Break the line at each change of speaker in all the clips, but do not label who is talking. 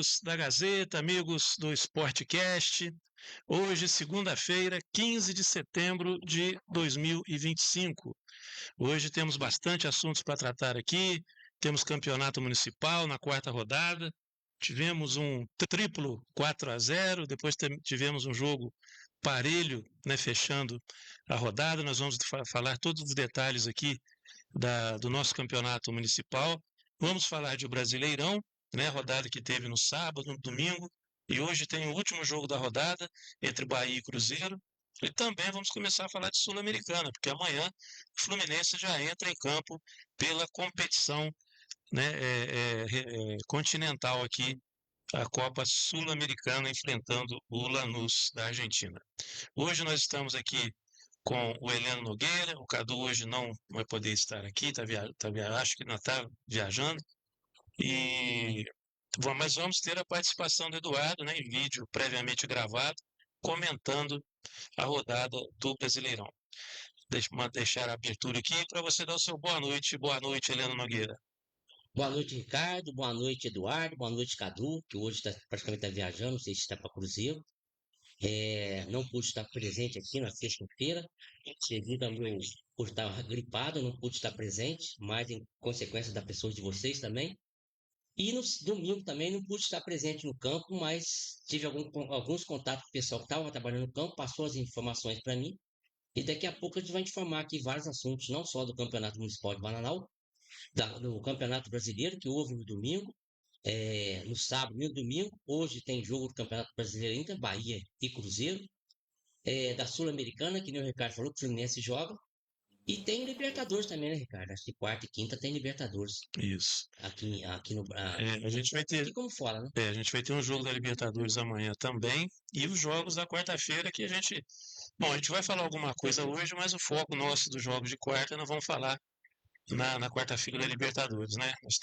amigos da Gazeta, amigos do Sportcast. Hoje, segunda-feira, 15 de setembro de 2025. Hoje temos bastante assuntos para tratar aqui. Temos campeonato municipal na quarta rodada. Tivemos um triplo 4-0, depois tivemos um jogo parelho, né, fechando a rodada. Nós vamos falar todos os detalhes aqui do nosso campeonato municipal. Vamos falar de Brasileirão, né, rodada que teve no sábado, no domingo, e hoje tem o último jogo da rodada entre Bahia e Cruzeiro. E também vamos começar a falar de Sul-Americana, porque amanhã o Fluminense já entra em campo pela competição, né, continental aqui, a Copa Sul-Americana, enfrentando o Lanús da Argentina. Hoje nós estamos aqui com o Heleno Nogueira. O Cadu hoje não vai poder estar aqui, acho que não está viajando. Mas vamos ter a participação do Eduardo, né, em vídeo previamente gravado, comentando a rodada do Brasileirão. Deixar a abertura aqui para você dar o seu boa noite. Boa noite, Heleno Nogueira.
Boa noite, Ricardo. Boa noite, Eduardo. Boa noite, Cadu, que hoje praticamente está viajando, não sei se está para Cruzeiro. Não pude estar presente aqui na sexta-feira, devido ao meu por estar gripado, não pude estar presente, mas em consequência da pessoa de vocês também. E no domingo também não pude estar presente no campo, mas tive alguns contatos com o pessoal que estava trabalhando no campo, passou as informações para mim. E daqui a pouco a gente vai informar aqui vários assuntos, não só do Campeonato Municipal de Bananal, do Campeonato Brasileiro, que houve no domingo, no sábado e no domingo. Hoje tem jogo do Campeonato Brasileiro ainda, Bahia e Cruzeiro. Da Sul-Americana, que nem o Ricardo falou, que o Fluminense joga. E tem Libertadores também, né, Ricardo? Acho que quarta e quinta tem Libertadores.
Isso.
Aqui no
a gente vai ter,
aqui como fora, né?
a gente vai ter um jogo da Libertadores amanhã também, e os jogos da quarta-feira que a gente... Bom, a gente vai falar alguma coisa hoje, mas o foco nosso dos jogos de quarta nós vamos falar na quarta-feira da Libertadores, né? Nós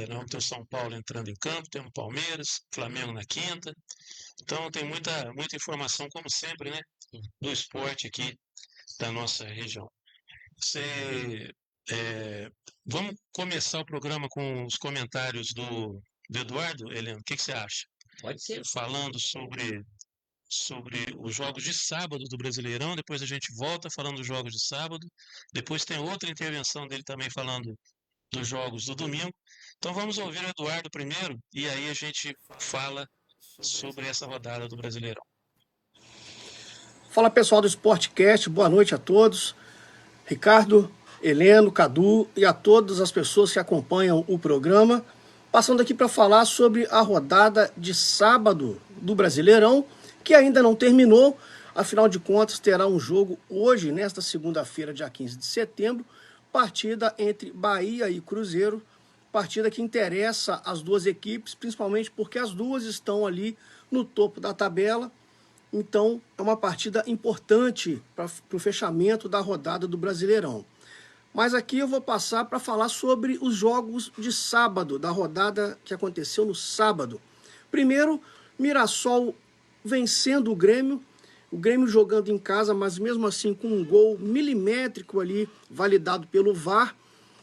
vamos ter o São Paulo entrando em campo, temos o Palmeiras, Flamengo na quinta. Então tem muita informação, como sempre, né, do esporte aqui da nossa região. Vamos começar o programa com os comentários do Eduardo, Helena. O que você acha?
Pode ser.
Falando sobre os jogos de sábado do Brasileirão, depois a gente volta falando dos jogos de sábado, depois tem outra intervenção dele também falando dos jogos do domingo. Então vamos ouvir o Eduardo primeiro e aí a gente fala sobre essa rodada do Brasileirão.
Fala pessoal do Sportcast, boa noite a todos. Ricardo, Heleno, Cadu e a todas as pessoas que acompanham o programa. Passando aqui para falar sobre a rodada de sábado do Brasileirão, que ainda não terminou. Afinal de contas, terá um jogo hoje, nesta segunda-feira, dia 15 de setembro, partida entre Bahia e Cruzeiro, partida que interessa as duas equipes, principalmente porque as duas estão ali no topo da tabela. Então, é uma partida importante para o fechamento da rodada do Brasileirão. Mas aqui eu vou passar para falar sobre os jogos de sábado, da rodada que aconteceu no sábado. Primeiro, Mirassol vencendo o Grêmio jogando em casa, mas mesmo assim com um gol milimétrico ali, validado pelo VAR.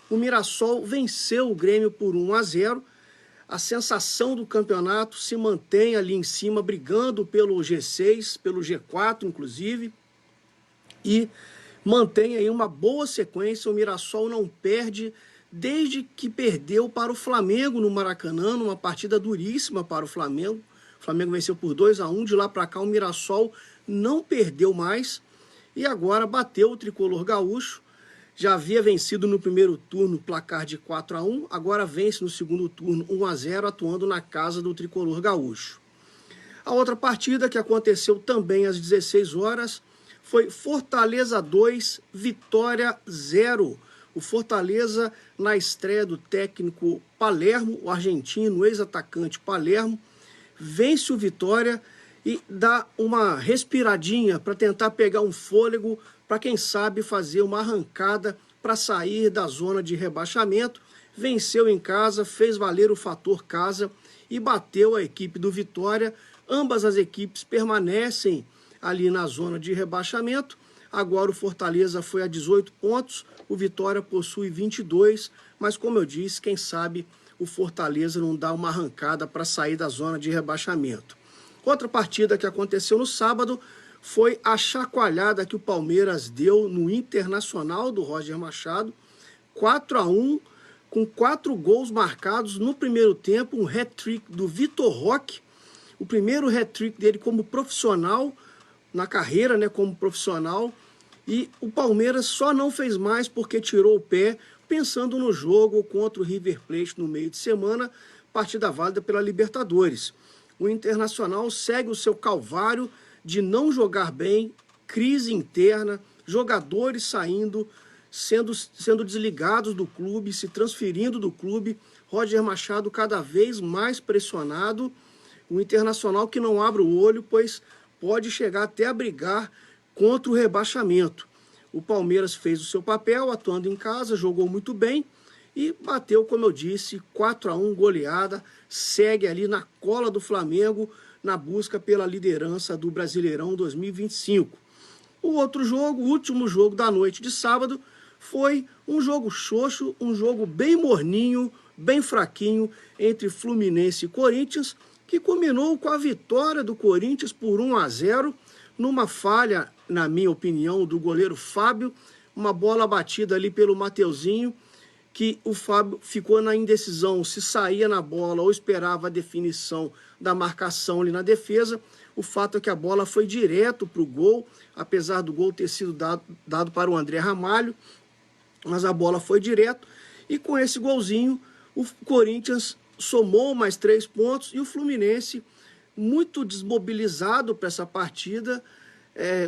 O Mirassol venceu o Grêmio por 1-0. A sensação do campeonato se mantém ali em cima, brigando pelo G6, pelo G4, inclusive, e mantém aí uma boa sequência. O Mirassol não perde desde que perdeu para o Flamengo no Maracanã, numa partida duríssima para o Flamengo. O Flamengo venceu por 2-1, de lá para cá o Mirassol não perdeu mais, e agora bateu o tricolor gaúcho. Já havia vencido no primeiro turno placar de 4-1, agora vence no segundo turno 1-0, atuando na casa do tricolor gaúcho. A outra partida que aconteceu também às 16 horas foi Fortaleza 2, Vitória 0. O Fortaleza, na estreia do técnico Palermo, o argentino, ex-atacante Palermo, vence o Vitória e dá uma respiradinha para tentar pegar um fôlego, para quem sabe fazer uma arrancada para sair da zona de rebaixamento. Venceu em casa, fez valer o fator casa e bateu a equipe do Vitória. Ambas as equipes permanecem ali na zona de rebaixamento. Agora o Fortaleza foi a 18 pontos, o Vitória possui 22, mas como eu disse, quem sabe o Fortaleza não dá uma arrancada para sair da zona de rebaixamento. Outra partida que aconteceu no sábado foi a chacoalhada que o Palmeiras deu no Internacional do Roger Machado, 4-1, com 4 gols marcados no primeiro tempo, um hat-trick do Vitor Roque, o primeiro hat-trick dele como profissional, na carreira, né, como profissional, e o Palmeiras só não fez mais porque tirou o pé, pensando no jogo contra o River Plate no meio de semana, partida válida pela Libertadores. O Internacional segue o seu calvário de não jogar bem, crise interna, jogadores saindo, sendo desligados do clube, se transferindo do clube, Roger Machado cada vez mais pressionado, o Internacional que não abre o olho, pois pode chegar até a brigar contra o rebaixamento. O Palmeiras fez o seu papel, atuando em casa, jogou muito bem e bateu, como eu disse, 4-1, goleada, segue ali na cola do Flamengo na busca pela liderança do Brasileirão 2025. O outro jogo, o último jogo da noite de sábado, foi um jogo xoxo, um jogo bem morninho, bem fraquinho, entre Fluminense e Corinthians, que culminou com a vitória do Corinthians por 1-0, numa falha, na minha opinião, do goleiro Fábio, uma bola batida ali pelo Mateuzinho, que o Fábio ficou na indecisão se saía na bola ou esperava a definição da marcação ali na defesa. O fato é que a bola foi direto para o gol, apesar do gol ter sido dado para o André Ramalho, mas a bola foi direto, e com esse golzinho o Corinthians somou mais 3 pontos e o Fluminense, muito desmobilizado para essa partida,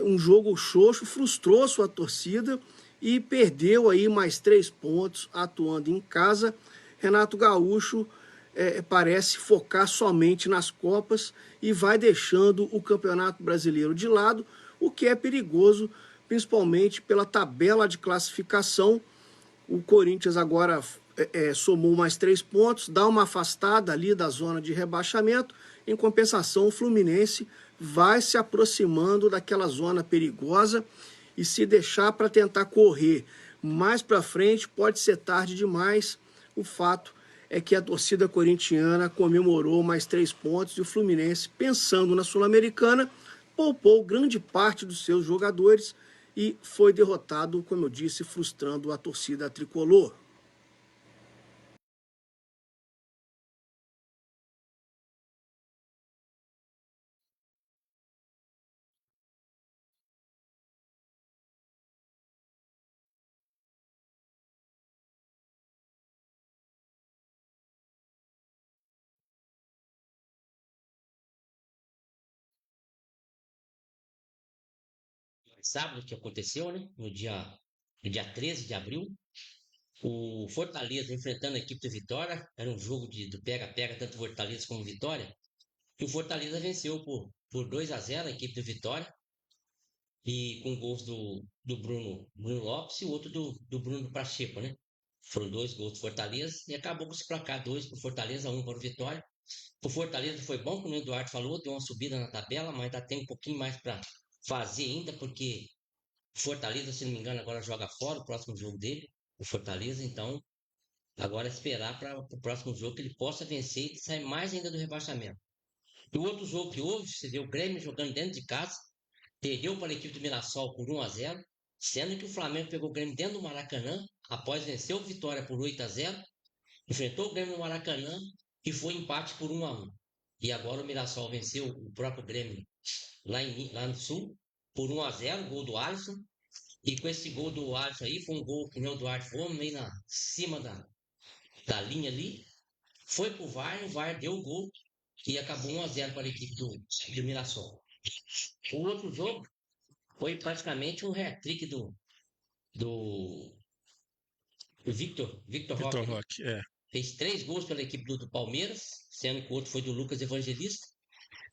um jogo xoxo, frustrou sua torcida e perdeu aí mais 3 pontos atuando em casa. Renato Gaúcho parece focar somente nas Copas e vai deixando o Campeonato Brasileiro de lado, o que é perigoso, principalmente pela tabela de classificação. O Corinthians agora somou mais 3 pontos, dá uma afastada ali da zona de rebaixamento. Em compensação, o Fluminense vai se aproximando daquela zona perigosa e se deixar para tentar correr mais para frente, pode ser tarde demais. O fato é que a torcida corintiana comemorou mais 3 pontos e o Fluminense, pensando na Sul-Americana, poupou grande parte dos seus jogadores e foi derrotado, como eu disse, frustrando a torcida tricolor.
Sábado que aconteceu, né? No dia 13 de abril, o Fortaleza enfrentando a equipe do Vitória, era um jogo do pega-pega, tanto Fortaleza como Vitória, e o Fortaleza venceu por 2-0 a equipe do Vitória, e com gols do Bruno Lopes e o outro do Bruno Pacheco, né? Foram 2 gols do Fortaleza e acabou com esse placar: 2 para o Fortaleza, 1 para o Vitória. O Fortaleza foi bom, como o Eduardo falou, deu uma subida na tabela, mas ainda tem um pouquinho mais para fazer ainda, porque o Fortaleza, se não me engano, agora joga fora o próximo jogo dele, o Fortaleza. Então agora é esperar para o próximo jogo que ele possa vencer e sair mais ainda do rebaixamento. E o outro jogo que houve, você vê o Grêmio jogando dentro de casa, perdeu para a equipe do Mirassol por 1-0, sendo que o Flamengo pegou o Grêmio dentro do Maracanã, após vencer o Vitória por 8-0, enfrentou o Grêmio no Maracanã e foi empate por 1-1. E agora o Mirassol venceu o próprio Grêmio lá no Sul por 1-0, gol do Alisson. E com esse gol do Alisson aí, foi um gol que nem o Duarte foi meio na cima da linha ali. Foi pro VAR, o VAR deu o gol e acabou 1-0 para a equipe do Mirassol. O outro jogo foi praticamente um hat-trick do Victor
Vitor
Roque, né?
Roque,
Fez 3 gols pela equipe do Palmeiras, sendo que o outro foi do Lucas Evangelista.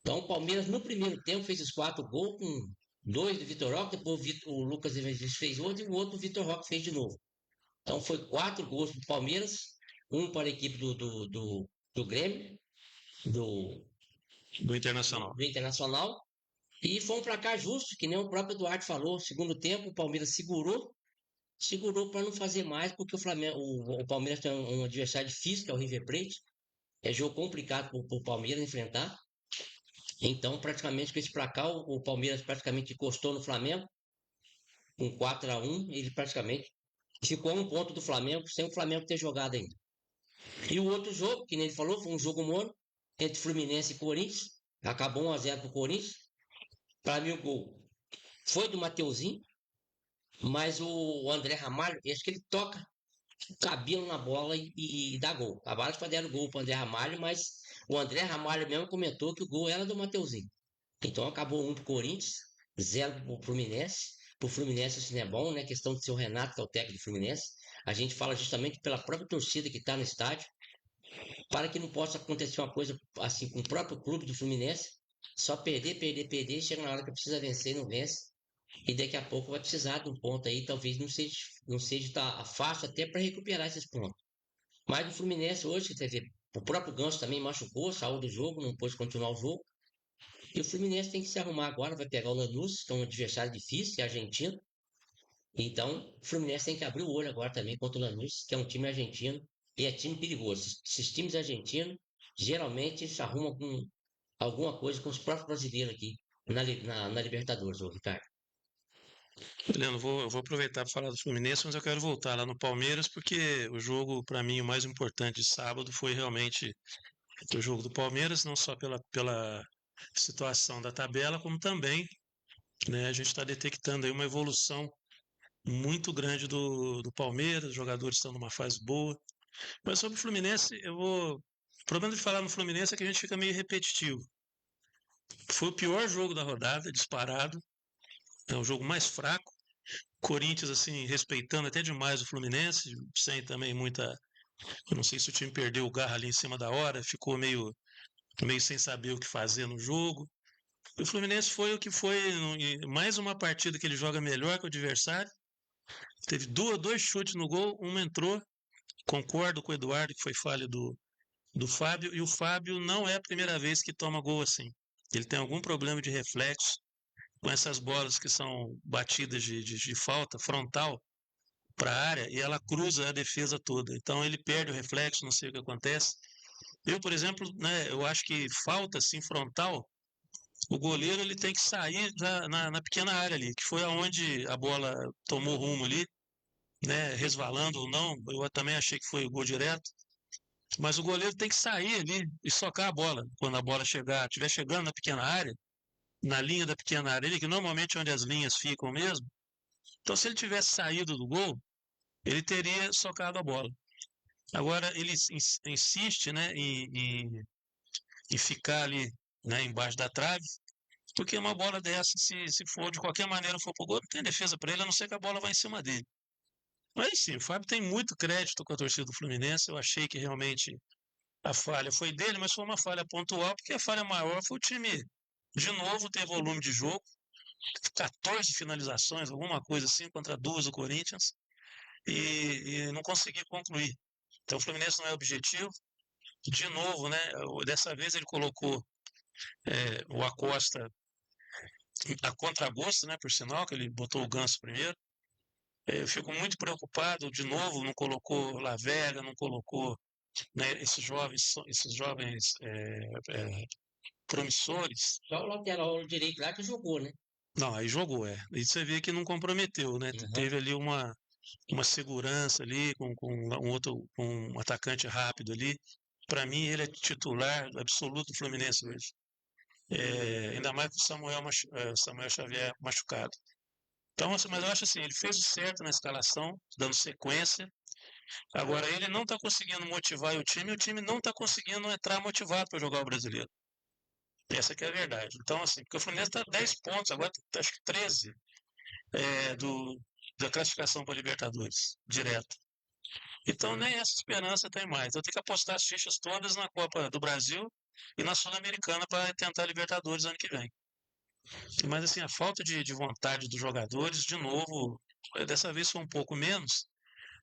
Então o Palmeiras no primeiro tempo fez os 4 gols, com 2 do Vitor Roque, depois o Lucas Evangelista fez outro e o outro o Vitor Roque fez de novo. Então foi 4 gols do Palmeiras, 1 para a equipe do Grêmio,
do Internacional.
do Internacional. E foi um placar justo, que nem o próprio Eduardo falou. Segundo tempo, o Palmeiras segurou segurou para não fazer mais, porque o Flamengo, o Palmeiras tem um adversário difícil, que é o River Plate. É jogo complicado para o Palmeiras enfrentar. Então, praticamente, com esse pra cá, o Palmeiras praticamente encostou no Flamengo, com 4-1, ele praticamente ficou a um ponto do Flamengo, sem o Flamengo ter jogado ainda. E o outro jogo, que nem ele falou, foi um jogo morno, entre Fluminense e Corinthians. Acabou 1-0 para o Corinthians. Para mim, o gol foi do Mateuzinho, mas o André Ramalho, acho que ele toca o cabelo na bola e dá gol. Acabaram de fazer o gol para o André Ramalho, mas o André Ramalho mesmo comentou que o gol era do Mateuzinho. Então acabou 1 para o Corinthians, 0 para o Fluminense. Para o Fluminense isso não é bom, né? Questão de ser o Renato, que é o técnico do Fluminense. A gente fala justamente pela própria torcida que está no estádio, para que não possa acontecer uma coisa assim com o próprio clube do Fluminense, só perder, perder, perder, chega na hora que precisa vencer e não vence, e daqui a pouco vai precisar de um ponto aí, talvez não seja fácil até para recuperar esses pontos. Mas o Fluminense hoje, você vê, o próprio Ganso também machucou, saiu do jogo, não pôde continuar o jogo, e o Fluminense tem que se arrumar agora, vai pegar o Lanús, que é um adversário difícil, é argentino, então o Fluminense tem que abrir o olho agora também contra o Lanús, que é um time argentino, e é time perigoso. Esses times argentinos, geralmente, se arrumam com alguma coisa com os próprios brasileiros aqui na Libertadores, ô Ricardo.
Leandro, eu vou aproveitar para falar do Fluminense, mas eu quero voltar lá no Palmeiras, porque o jogo, para mim, o mais importante de sábado foi realmente o jogo do Palmeiras, não só pela situação da tabela, como também, né, a gente está detectando aí uma evolução muito grande do Palmeiras, os jogadores estão numa fase boa. Mas sobre o Fluminense, O problema de falar no Fluminense é que a gente fica meio repetitivo. Foi o pior jogo da rodada, disparado. É o jogo mais fraco. Corinthians, assim, respeitando até demais o Fluminense, sem também muita. Eu não sei se o time perdeu o garra ali em cima da hora, ficou meio sem saber o que fazer no jogo. O Fluminense foi o que foi, mais uma partida que ele joga melhor que o adversário. Teve dois chutes no gol, um entrou. Concordo com o Eduardo que foi falha do Fábio, e o Fábio não é a primeira vez que toma gol assim. Ele tem algum problema de reflexo com essas bolas que são batidas de falta frontal para a área e ela cruza a defesa toda. Então ele perde o reflexo, não sei o que acontece. Eu, por exemplo, né, eu acho que falta assim frontal, o goleiro ele tem que sair na pequena área ali, que foi aonde a bola tomou rumo ali, né, resvalando ou não. Eu também achei que foi o gol direto. Mas o goleiro tem que sair ali e socar a bola. Quando a bola estiver chegando na pequena área, na linha da pequena área ali, que normalmente é onde as linhas ficam mesmo. Então, se ele tivesse saído do gol, ele teria socado a bola. Agora, ele insiste, né, em ficar ali, né, embaixo da trave, porque uma bola dessa, se for de qualquer maneira for pro gol, não tem defesa para ele, a não ser que a bola vá em cima dele. Mas sim, o Fábio tem muito crédito com a torcida do Fluminense. Eu achei que realmente a falha foi dele, mas foi uma falha pontual, porque a falha maior foi o time, de novo, ter volume de jogo, 14 finalizações, alguma coisa assim, contra duas do Corinthians, e não conseguir concluir. Então o Fluminense não é objetivo. De novo, né? Dessa vez ele colocou o Acosta a contragosto, né? Por sinal, que ele botou o Ganso primeiro. Eu fico muito preocupado, de novo, não colocou Lavega, não colocou, né, esses jovens promissores.
Só o lateral direito lá que jogou, né?
Não, aí jogou, é. E você vê que não comprometeu, né?
Uhum.
Teve ali uma segurança ali, com um atacante rápido ali. Para mim, ele é titular absoluto do Fluminense hoje. Ainda mais com o Samuel Xavier machucado. Então, assim, mas eu acho assim, ele fez o certo na escalação, dando sequência. Agora, ele não está conseguindo motivar o time, e o time não está conseguindo entrar motivado para jogar o brasileiro. Essa que é a verdade. Então, assim, porque o Fluminense está 10 pontos, agora acho que 13 da classificação para a Libertadores, direto. Então, nem essa esperança tem mais. Eu tenho que apostar as fichas todas na Copa do Brasil e na Sul-Americana para tentar a Libertadores ano que vem. Mas, assim, a falta de vontade dos jogadores, de novo, dessa vez foi um pouco menos.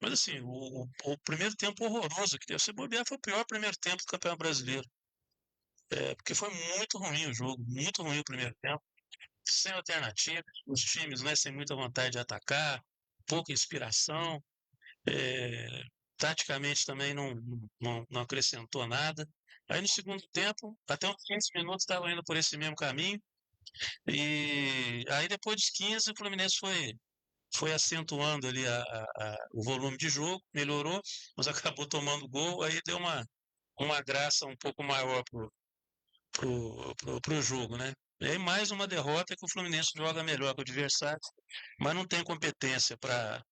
Mas, assim, o primeiro tempo horroroso que teve. Se bobear, foi o pior primeiro tempo do Campeonato Brasileiro. Porque foi muito ruim o jogo, muito ruim o primeiro tempo. Sem alternativa, os times, né, sem muita vontade de atacar. pouca inspiração, taticamente também não acrescentou nada. Aí no segundo tempo, até uns 15 minutos estava indo por esse mesmo caminho, e aí depois dos 15 o Fluminense foi acentuando ali o volume de jogo, melhorou, mas acabou tomando gol, aí deu uma graça um pouco maior pro jogo, né? E aí mais uma derrota que o Fluminense joga melhor que o adversário, mas não tem competência para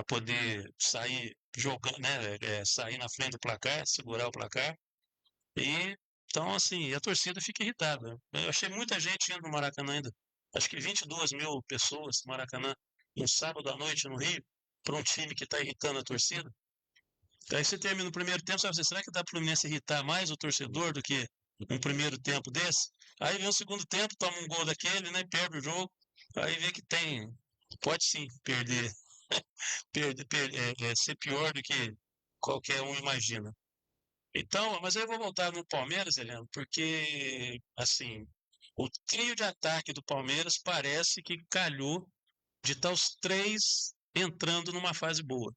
poder sair jogando, né? Sair na frente do placar, segurar o placar. E então assim, a torcida fica irritada. Eu achei muita gente indo no Maracanã ainda. Acho que 22 mil pessoas no Maracanã no sábado à noite no Rio, para um time que está irritando a torcida. Aí você termina o primeiro tempo, sabe, será que dá para o Fluminense irritar mais o torcedor do que um primeiro tempo desse? Aí vem o segundo tempo, toma um gol daquele, né, perde o jogo, aí vê que pode sim ser pior do que qualquer um imagina. Então, mas eu vou voltar no Palmeiras, Heleno, porque, assim, o trio de ataque do Palmeiras parece que calhou de estar os três entrando numa fase boa.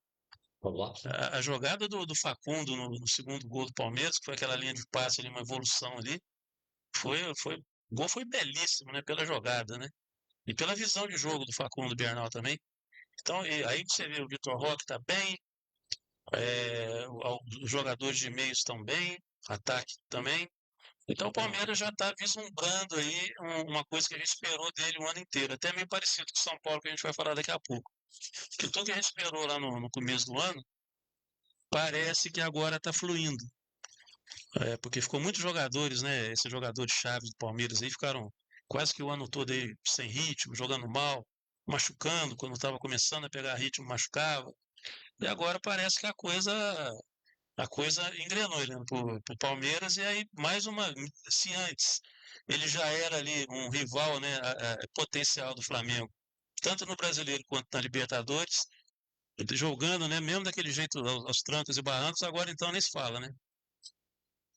A jogada do Facundo no segundo gol do Palmeiras, que foi aquela linha de passe ali, uma evolução ali, o gol foi belíssimo, né, pela jogada, né, e pela visão de jogo do Facundo Bernal também. Então, aí você vê o Vitor Roque está bem, os jogadores de meio estão bem, ataque também. Então o Palmeiras já está vislumbrando aí uma coisa que a gente esperou dele o ano inteiro, até meio parecido com o São Paulo, que a gente vai falar daqui a pouco. Que tudo que a gente esperou lá no começo do ano, parece que agora está fluindo. Porque ficou muitos jogadores, né? Esses jogadores chaves do Palmeiras aí ficaram quase que o ano todo aí sem ritmo, jogando mal, machucando, quando estava começando a pegar ritmo, machucava. E agora parece que a coisa engrenou, né, pro Palmeiras, e aí mais uma, se antes ele já era ali um rival, né, potencial do Flamengo, tanto no Brasileiro quanto na Libertadores, jogando, né, mesmo daquele jeito aos trancos e barrancos, agora então nem se fala, né?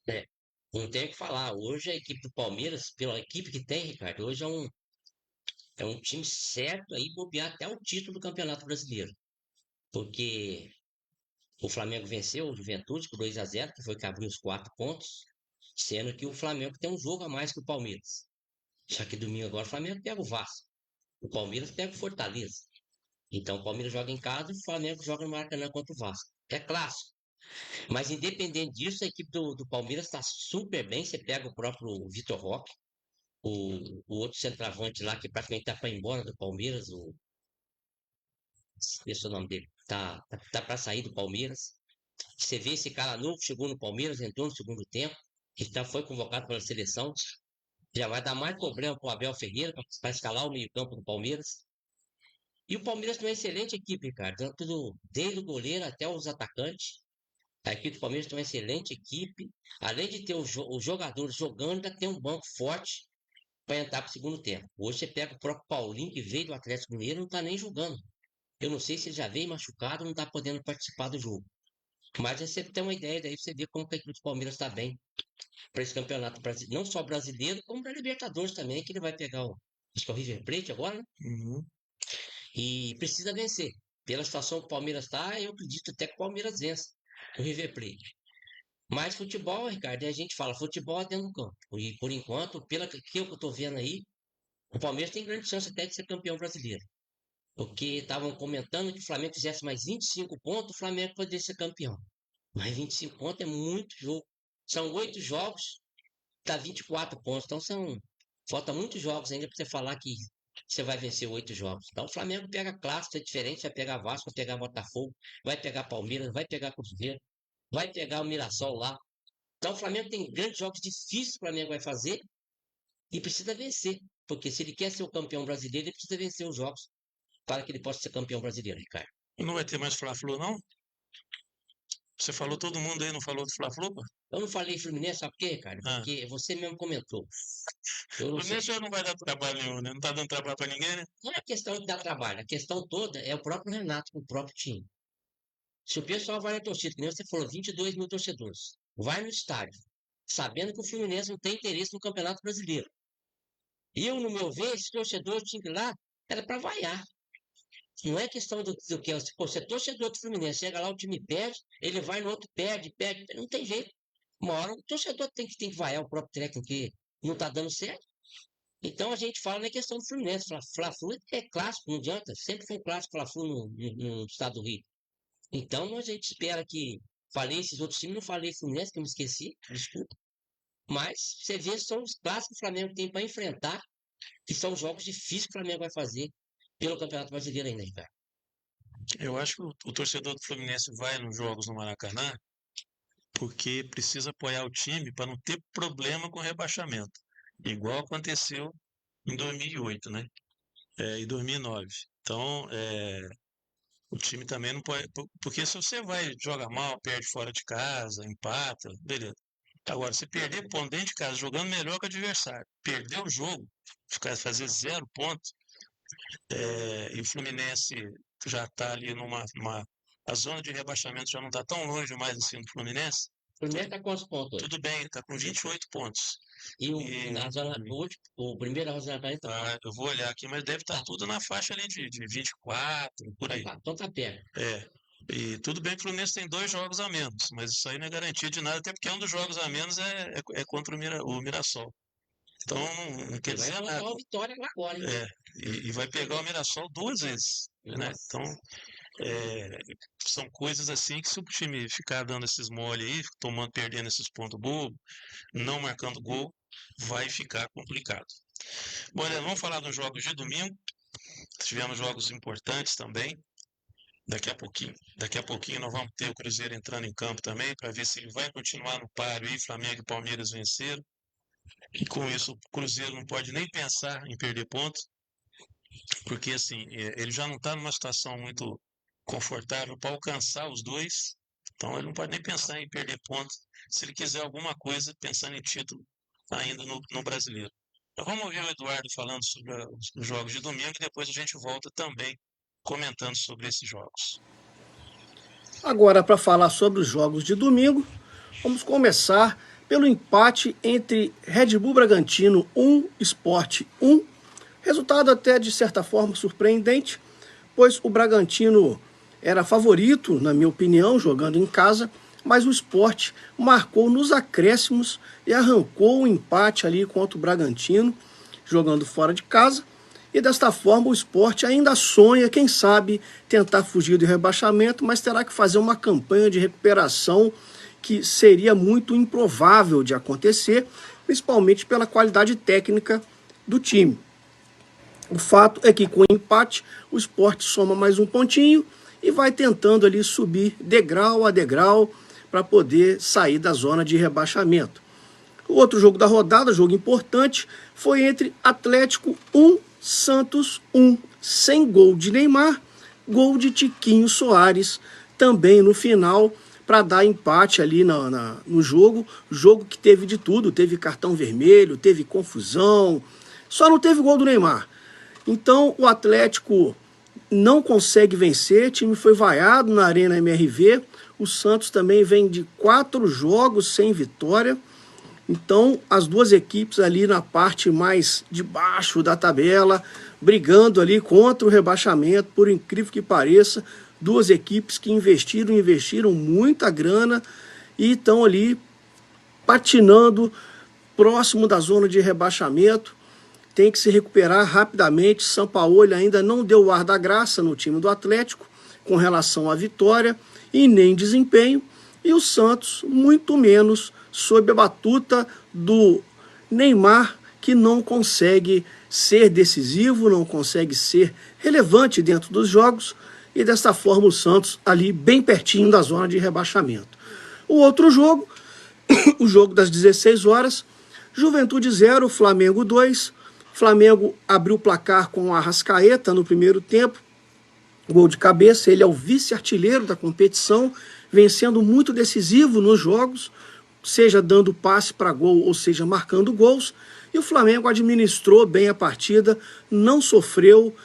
É, não tem o que falar. Hoje a equipe do Palmeiras, pela equipe que tem, Ricardo, hoje é um time certo aí bobear até o título do Campeonato Brasileiro. Porque o Flamengo venceu o Juventude por 2-0, que foi que abriu os 4 pontos, sendo que o Flamengo tem um jogo a mais que o Palmeiras. Já que domingo agora o Flamengo pega o Vasco, o Palmeiras pega o Fortaleza. Então o Palmeiras joga em casa e o Flamengo joga no Maracanã contra o Vasco. É clássico. Mas independente disso, a equipe do Palmeiras está super bem. Você pega o próprio Vitor Roque, o outro centroavante lá que praticamente está para ir embora do Palmeiras, esqueci o nome dele, tá para sair do Palmeiras. Você vê esse cara novo, chegou no Palmeiras, entrou no segundo tempo, então foi convocado pela seleção. Já vai dar mais problema para o Abel Ferreira para escalar o meio-campo do Palmeiras. E o Palmeiras tem uma excelente equipe, cara. Desde o goleiro até os atacantes. A equipe do Palmeiras tem uma excelente equipe. Além de ter os jogadores jogando, ainda tem um banco forte para entrar para o segundo tempo. Hoje você pega o próprio Paulinho, que veio do Atlético Mineiro, não está nem jogando. Eu não sei se ele já veio machucado, não está podendo participar do jogo. Mas você tem uma ideia daí, você vê como que a equipe do Palmeiras está bem para esse campeonato brasileiro, não só brasileiro, como para Libertadores também, que ele vai pegar acho que é o River Plate agora, né?
Uhum.
E precisa vencer. Pela situação que o Palmeiras está, eu acredito até que o Palmeiras vença o River Plate. Mas futebol, Ricardo, a gente fala, futebol é dentro do campo. E por enquanto, pelo que eu estou vendo aí, o Palmeiras tem grande chance até de ser campeão brasileiro. Porque estavam comentando que o Flamengo fizesse mais 25 pontos, o Flamengo poderia ser campeão. Mas 25 pontos é muito jogo. São 8 jogos, dá 24 pontos. Então falta muitos jogos ainda para você falar que você vai vencer 8 jogos. Então o Flamengo pega clássico, é diferente, vai pegar Vasco, vai pegar Botafogo, vai pegar Palmeiras, vai pegar Cruzeiro, vai pegar o Mirassol lá. Então o Flamengo tem grandes jogos difíceis que o Flamengo vai fazer e precisa vencer. Porque se ele quer ser o campeão brasileiro, ele precisa vencer os jogos para que ele possa ser campeão brasileiro, Ricardo.
Não vai ter mais Fla-Flu, não? Você falou todo mundo aí, não falou do Fla-Flu, pô?
Eu não falei Fluminense, sabe por quê, Ricardo?
Ah.
Porque você mesmo comentou.
O Fluminense já não vai dar trabalho nenhum, né? Não tá dando trabalho para ninguém, né?
Não é questão de dar trabalho, a questão toda é o próprio Renato com o próprio time. Se o pessoal vai na torcida, que nem você falou, 22 mil torcedores, vai no estádio, sabendo que o Fluminense não tem interesse no Campeonato Brasileiro. Eu, no meu ver, esse torcedor tinha que ir lá era para vaiar. Não é questão do que é. Pô, você é torcedor do Fluminense, chega lá, o time perde, ele vai no outro, perde. Não tem jeito. Uma hora o torcedor tem que vaiar o próprio técnico que não tá dando certo. Então a gente fala na questão do Fluminense. Fla-Flu é clássico, não adianta. Sempre foi um clássico Fla-Flu no estado do Rio. Então a gente espera que. Falei esses outros times, não falei Fluminense, que eu me esqueci, desculpa. Mas você vê, são os clássicos que o Flamengo tem para enfrentar, que são jogos difíceis que o Flamengo vai fazer pelo Campeonato Brasileiro ainda, Ricardo.
Eu acho que o torcedor do Fluminense vai nos jogos no Maracanã porque precisa apoiar o time para não ter problema com rebaixamento, igual aconteceu em 2008, né? E 2009. Então, o time também não pode. Porque se você vai, joga mal, perde fora de casa, empata, beleza. Agora, se perder ponto dentro de casa, jogando melhor que o adversário, perder o jogo, fazer 0 pontos, e o Fluminense já está ali a zona de rebaixamento já não está tão longe mais assim do Fluminense.
O Fluminense está com quantos pontos hoje?
Tudo bem, está com 28 pontos.
O primeiro Rosário tá.
Eu vou olhar aqui, mas deve estar tudo na faixa ali de 24, por aí.
Então tá perto.
E tudo bem que o Fluminense tem 2 jogos a menos, mas isso aí não é garantia de nada, até porque um dos jogos a menos é contra o Mirassol. Então, não quer dizer nada.
Vai uma vitória agora, hein?
E vai pegar o Mirassol 2 vezes, né? Então, são coisas assim que se o time ficar dando esses mole aí, perdendo esses pontos bobos, não marcando gol, vai ficar complicado. Bom, vamos falar dos jogos de domingo. Tivemos jogos importantes também. Daqui a pouquinho nós vamos ter o Cruzeiro entrando em campo também, para ver se ele vai continuar no páreo aí. Flamengo e Palmeiras venceram. E com isso o Cruzeiro não pode nem pensar em perder pontos, porque assim, ele já não está numa situação muito confortável para alcançar os dois, então ele não pode nem pensar em perder pontos se ele quiser alguma coisa pensando em título ainda no Brasileiro. Então vamos ouvir o Eduardo falando sobre os jogos de domingo e depois a gente volta também comentando sobre esses jogos.
Agora, para falar sobre os jogos de domingo, vamos começar pelo empate entre Red Bull Bragantino 1, Sport 1. Resultado até de certa forma surpreendente, pois o Bragantino era favorito, na minha opinião, jogando em casa, mas o Sport marcou nos acréscimos e arrancou o empate ali contra o Bragantino, jogando fora de casa. E desta forma o Sport ainda sonha, quem sabe, tentar fugir do rebaixamento, mas terá que fazer uma campanha de recuperação que seria muito improvável de acontecer, principalmente pela qualidade técnica do time. O fato é que com o empate o Sport soma mais um pontinho e vai tentando ali subir degrau a degrau para poder sair da zona de rebaixamento. O outro jogo da rodada, jogo importante, foi entre Atlético 1, Santos 1, sem gol de Neymar, gol de Tiquinho Soares, também no final, para dar empate ali no jogo que teve de tudo, teve cartão vermelho, teve confusão, só não teve gol do Neymar. Então o Atlético não consegue vencer, o time foi vaiado na Arena MRV, o Santos também vem de 4 jogos sem vitória. Então, as duas equipes ali na parte mais de baixo da tabela, brigando ali contra o rebaixamento, por incrível que pareça, duas equipes que investiram muita grana e estão ali patinando próximo da zona de rebaixamento. Tem que se recuperar rapidamente. Sampaoli ainda não deu o ar da graça no time do Atlético com relação à vitória e nem desempenho. E o Santos, muito menos, sob a batuta do Neymar, que não consegue ser decisivo, não consegue ser relevante dentro dos jogos, e dessa forma o Santos ali bem pertinho da zona de rebaixamento. O outro jogo, o jogo das 16 horas, Juventude 0, Flamengo 2. Flamengo abriu o placar com o Arrascaeta no primeiro tempo, gol de cabeça, ele é o vice-artilheiro da competição, vem sendo muito decisivo nos jogos, seja dando passe para gol ou seja marcando gols, e o Flamengo administrou bem a partida, não sofreu,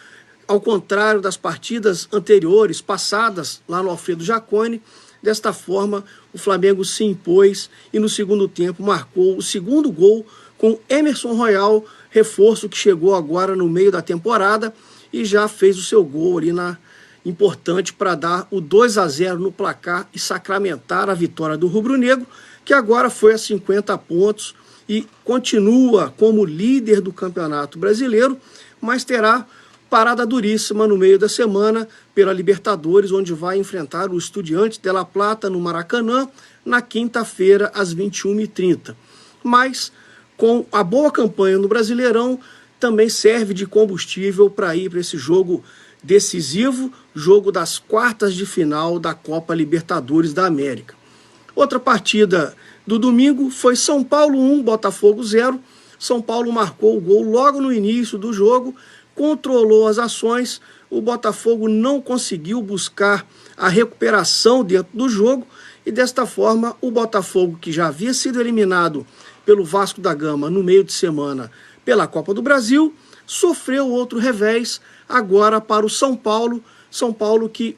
ao contrário das partidas anteriores, passadas lá no Alfredo Jaconi. Desta forma, o Flamengo se impôs e no segundo tempo marcou o segundo gol com Emerson Royal, reforço que chegou agora no meio da temporada e já fez o seu gol ali importante para dar o 2-0 no placar e sacramentar a vitória do rubro-negro, que agora foi a 50 pontos e continua como líder do Campeonato Brasileiro, mas terá parada duríssima no meio da semana pela Libertadores, onde vai enfrentar o Estudiantes de La Plata no Maracanã na quinta-feira às 21h30. Mas com a boa campanha no Brasileirão, também serve de combustível para ir para esse jogo decisivo, jogo das quartas de final da Copa Libertadores da América. Outra partida do domingo foi São Paulo 1, Botafogo 0. São Paulo marcou o gol logo no início do jogo, controlou as ações, o Botafogo não conseguiu buscar a recuperação dentro do jogo e desta forma o Botafogo, que já havia sido eliminado pelo Vasco da Gama no meio de semana pela Copa do Brasil, sofreu outro revés agora para o São Paulo que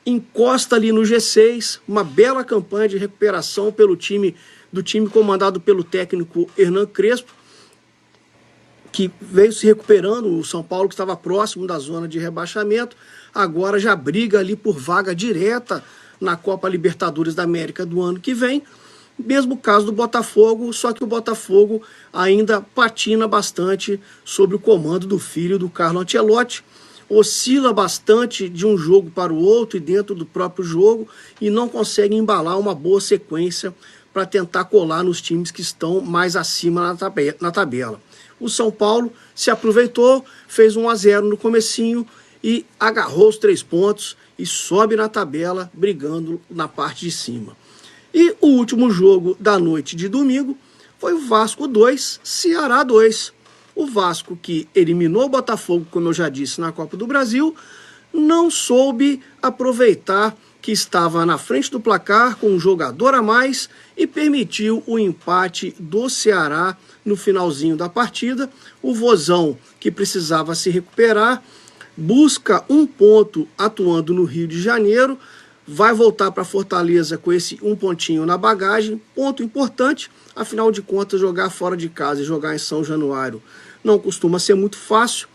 encosta ali no G6, uma bela campanha de recuperação do time comandado pelo técnico Hernan Crespo, que veio se recuperando. O São Paulo, que estava próximo da zona de rebaixamento, agora já briga ali por vaga direta na Copa Libertadores da América do ano que vem. Mesmo caso do Botafogo, só que o Botafogo ainda patina bastante sob o comando do filho do Carlo Ancelotti, oscila bastante de um jogo para o outro e dentro do próprio jogo e não consegue embalar uma boa sequência para tentar colar nos times que estão mais acima na tabela. O São Paulo se aproveitou, fez 1-0 no comecinho e agarrou os 3 pontos e sobe na tabela, brigando na parte de cima. E o último jogo da noite de domingo foi o Vasco 2, Ceará 2. O Vasco, que eliminou o Botafogo, como eu já disse, na Copa do Brasil, não soube aproveitar que estava na frente do placar com um jogador a mais e permitiu o empate do Ceará no finalzinho da partida. O Vozão, que precisava se recuperar, busca um ponto atuando no Rio de Janeiro, vai voltar para Fortaleza com esse um pontinho na bagagem, ponto importante, afinal de contas jogar fora de casa e jogar em São Januário não costuma ser muito fácil.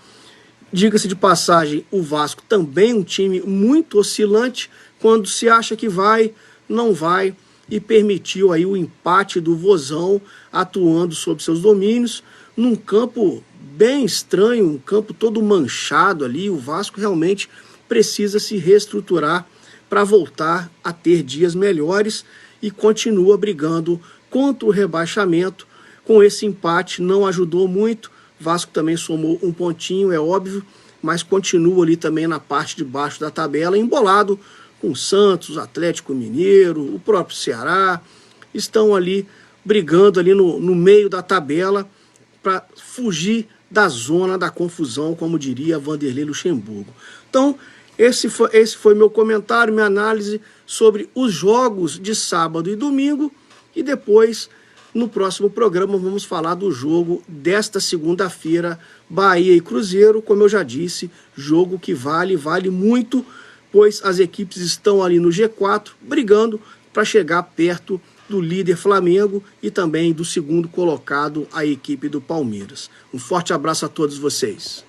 Diga-se de passagem, o Vasco também é um time muito oscilante, quando se acha que vai, não vai, e permitiu aí o empate do Vozão atuando sob seus domínios, num campo bem estranho, um campo todo manchado ali. O Vasco realmente precisa se reestruturar para voltar a ter dias melhores e continua brigando contra o rebaixamento. Com esse empate não ajudou muito, Vasco também somou um pontinho, é óbvio, mas continua ali também na parte de baixo da tabela, embolado com o Santos, Atlético Mineiro, o próprio Ceará, estão ali brigando ali no meio da tabela para fugir da zona da confusão, como diria Vanderlei Luxemburgo. Então, esse foi meu comentário, minha análise sobre os jogos de sábado e domingo, e depois, no próximo programa, vamos falar do jogo desta segunda-feira, Bahia e Cruzeiro. Como eu já disse, jogo que vale muito, pois as equipes estão ali no G4, brigando para chegar perto do líder Flamengo e também do segundo colocado, a equipe do Palmeiras. Um forte abraço a todos vocês.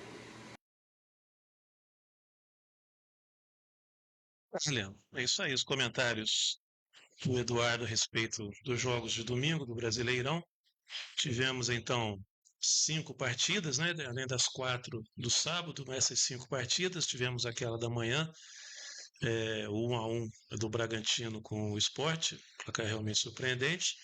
Leandro, é isso aí, os comentários do Eduardo a respeito dos jogos de domingo do Brasileirão. Tivemos então 5 partidas, né? Além das 4 do sábado, nessas 5 partidas, tivemos aquela da manhã, o 1-1 do Bragantino com o Sport, placar realmente surpreendente.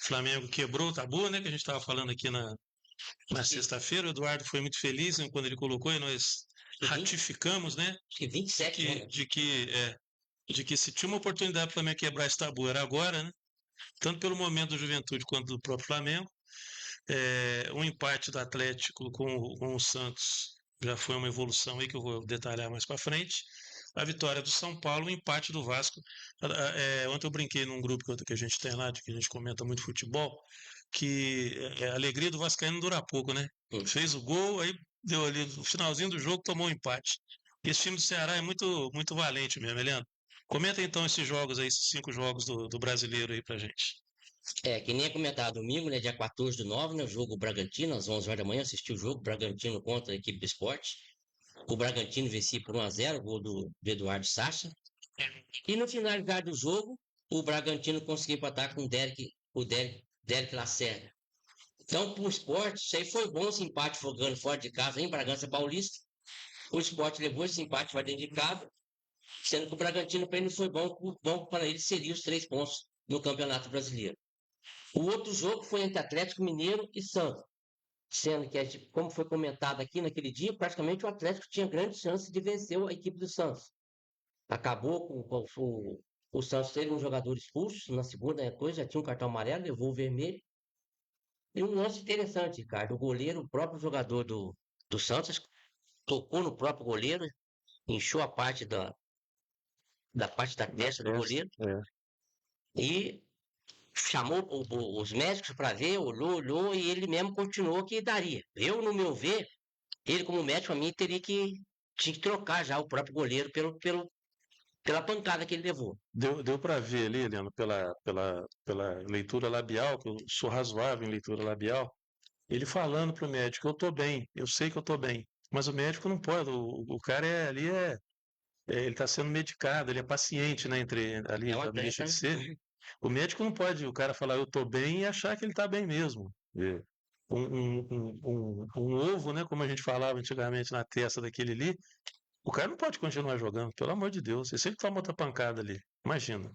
Flamengo quebrou o tabu, né? Que a gente estava falando aqui na sexta-feira. O Eduardo foi muito feliz, né, quando ele colocou e nós ratificamos, né?
Que 27,
De que se tinha uma oportunidade para o Flamengo quebrar esse tabu, era agora, né? Tanto pelo momento do Juventude quanto do próprio Flamengo. Um empate do Atlético com o Santos já foi uma evolução aí que eu vou detalhar mais para frente. A vitória do São Paulo, o empate do Vasco. Ontem eu brinquei num grupo que a gente tem lá, que a gente comenta muito futebol, que a alegria do Vascaíno não dura pouco, né? Fez o gol, aí deu ali no finalzinho do jogo, tomou um empate. Esse time do Ceará é muito, muito valente mesmo, Leandro. Comenta então esses jogos aí, esses 5 jogos do brasileiro aí pra gente.
Que nem é comentado domingo, né, dia 14/9, né, o jogo Bragantino, às 11 horas da manhã, assisti o jogo Bragantino contra a equipe do Sport. O Bragantino vencia por 1-0, gol do Eduardo Sacha. E no finalizar do jogo, o Bragantino conseguiu empatar com o Derek Lacerda. Então, para o Sport, isso aí foi bom, esse empate jogando fora de casa em Bragança Paulista. O Sport levou esse empate para dentro de casa, sendo que o Bragantino para ele foi bom para ele seria os 3 pontos no Campeonato Brasileiro. O outro jogo foi entre Atlético Mineiro e Santos, sendo que, como foi comentado aqui naquele dia, praticamente o Atlético tinha grande chance de vencer a equipe do Santos. Acabou com o Santos teve um jogador expulso na segunda coisa, já tinha um cartão amarelo, levou o vermelho. E um lance interessante, Ricardo, o goleiro, o próprio jogador do Santos, tocou no próprio goleiro, inchou a parte da parte da testa do goleiro e chamou os médicos para ver, olhou e ele mesmo continuou que daria. Eu, no meu ver, ele como médico, a mim, tinha que trocar já o próprio goleiro pela pancada que ele levou.
Deu para ver ali, Leandro, pela leitura labial, que eu sou razoável em leitura labial, ele falando para o médico, eu estou bem, eu sei que eu estou bem, mas o médico não pode, o cara ele está sendo medicado, ele é paciente, né, ali,
É um
não deixa
atleta,
de
né?
ser. O médico não pode, o cara falar, eu estou bem e achar que ele está bem mesmo. É. Um ovo, né, como a gente falava antigamente na testa daquele ali, o cara não pode continuar jogando, pelo amor de Deus. Você sempre toma outra pancada ali. Imagina.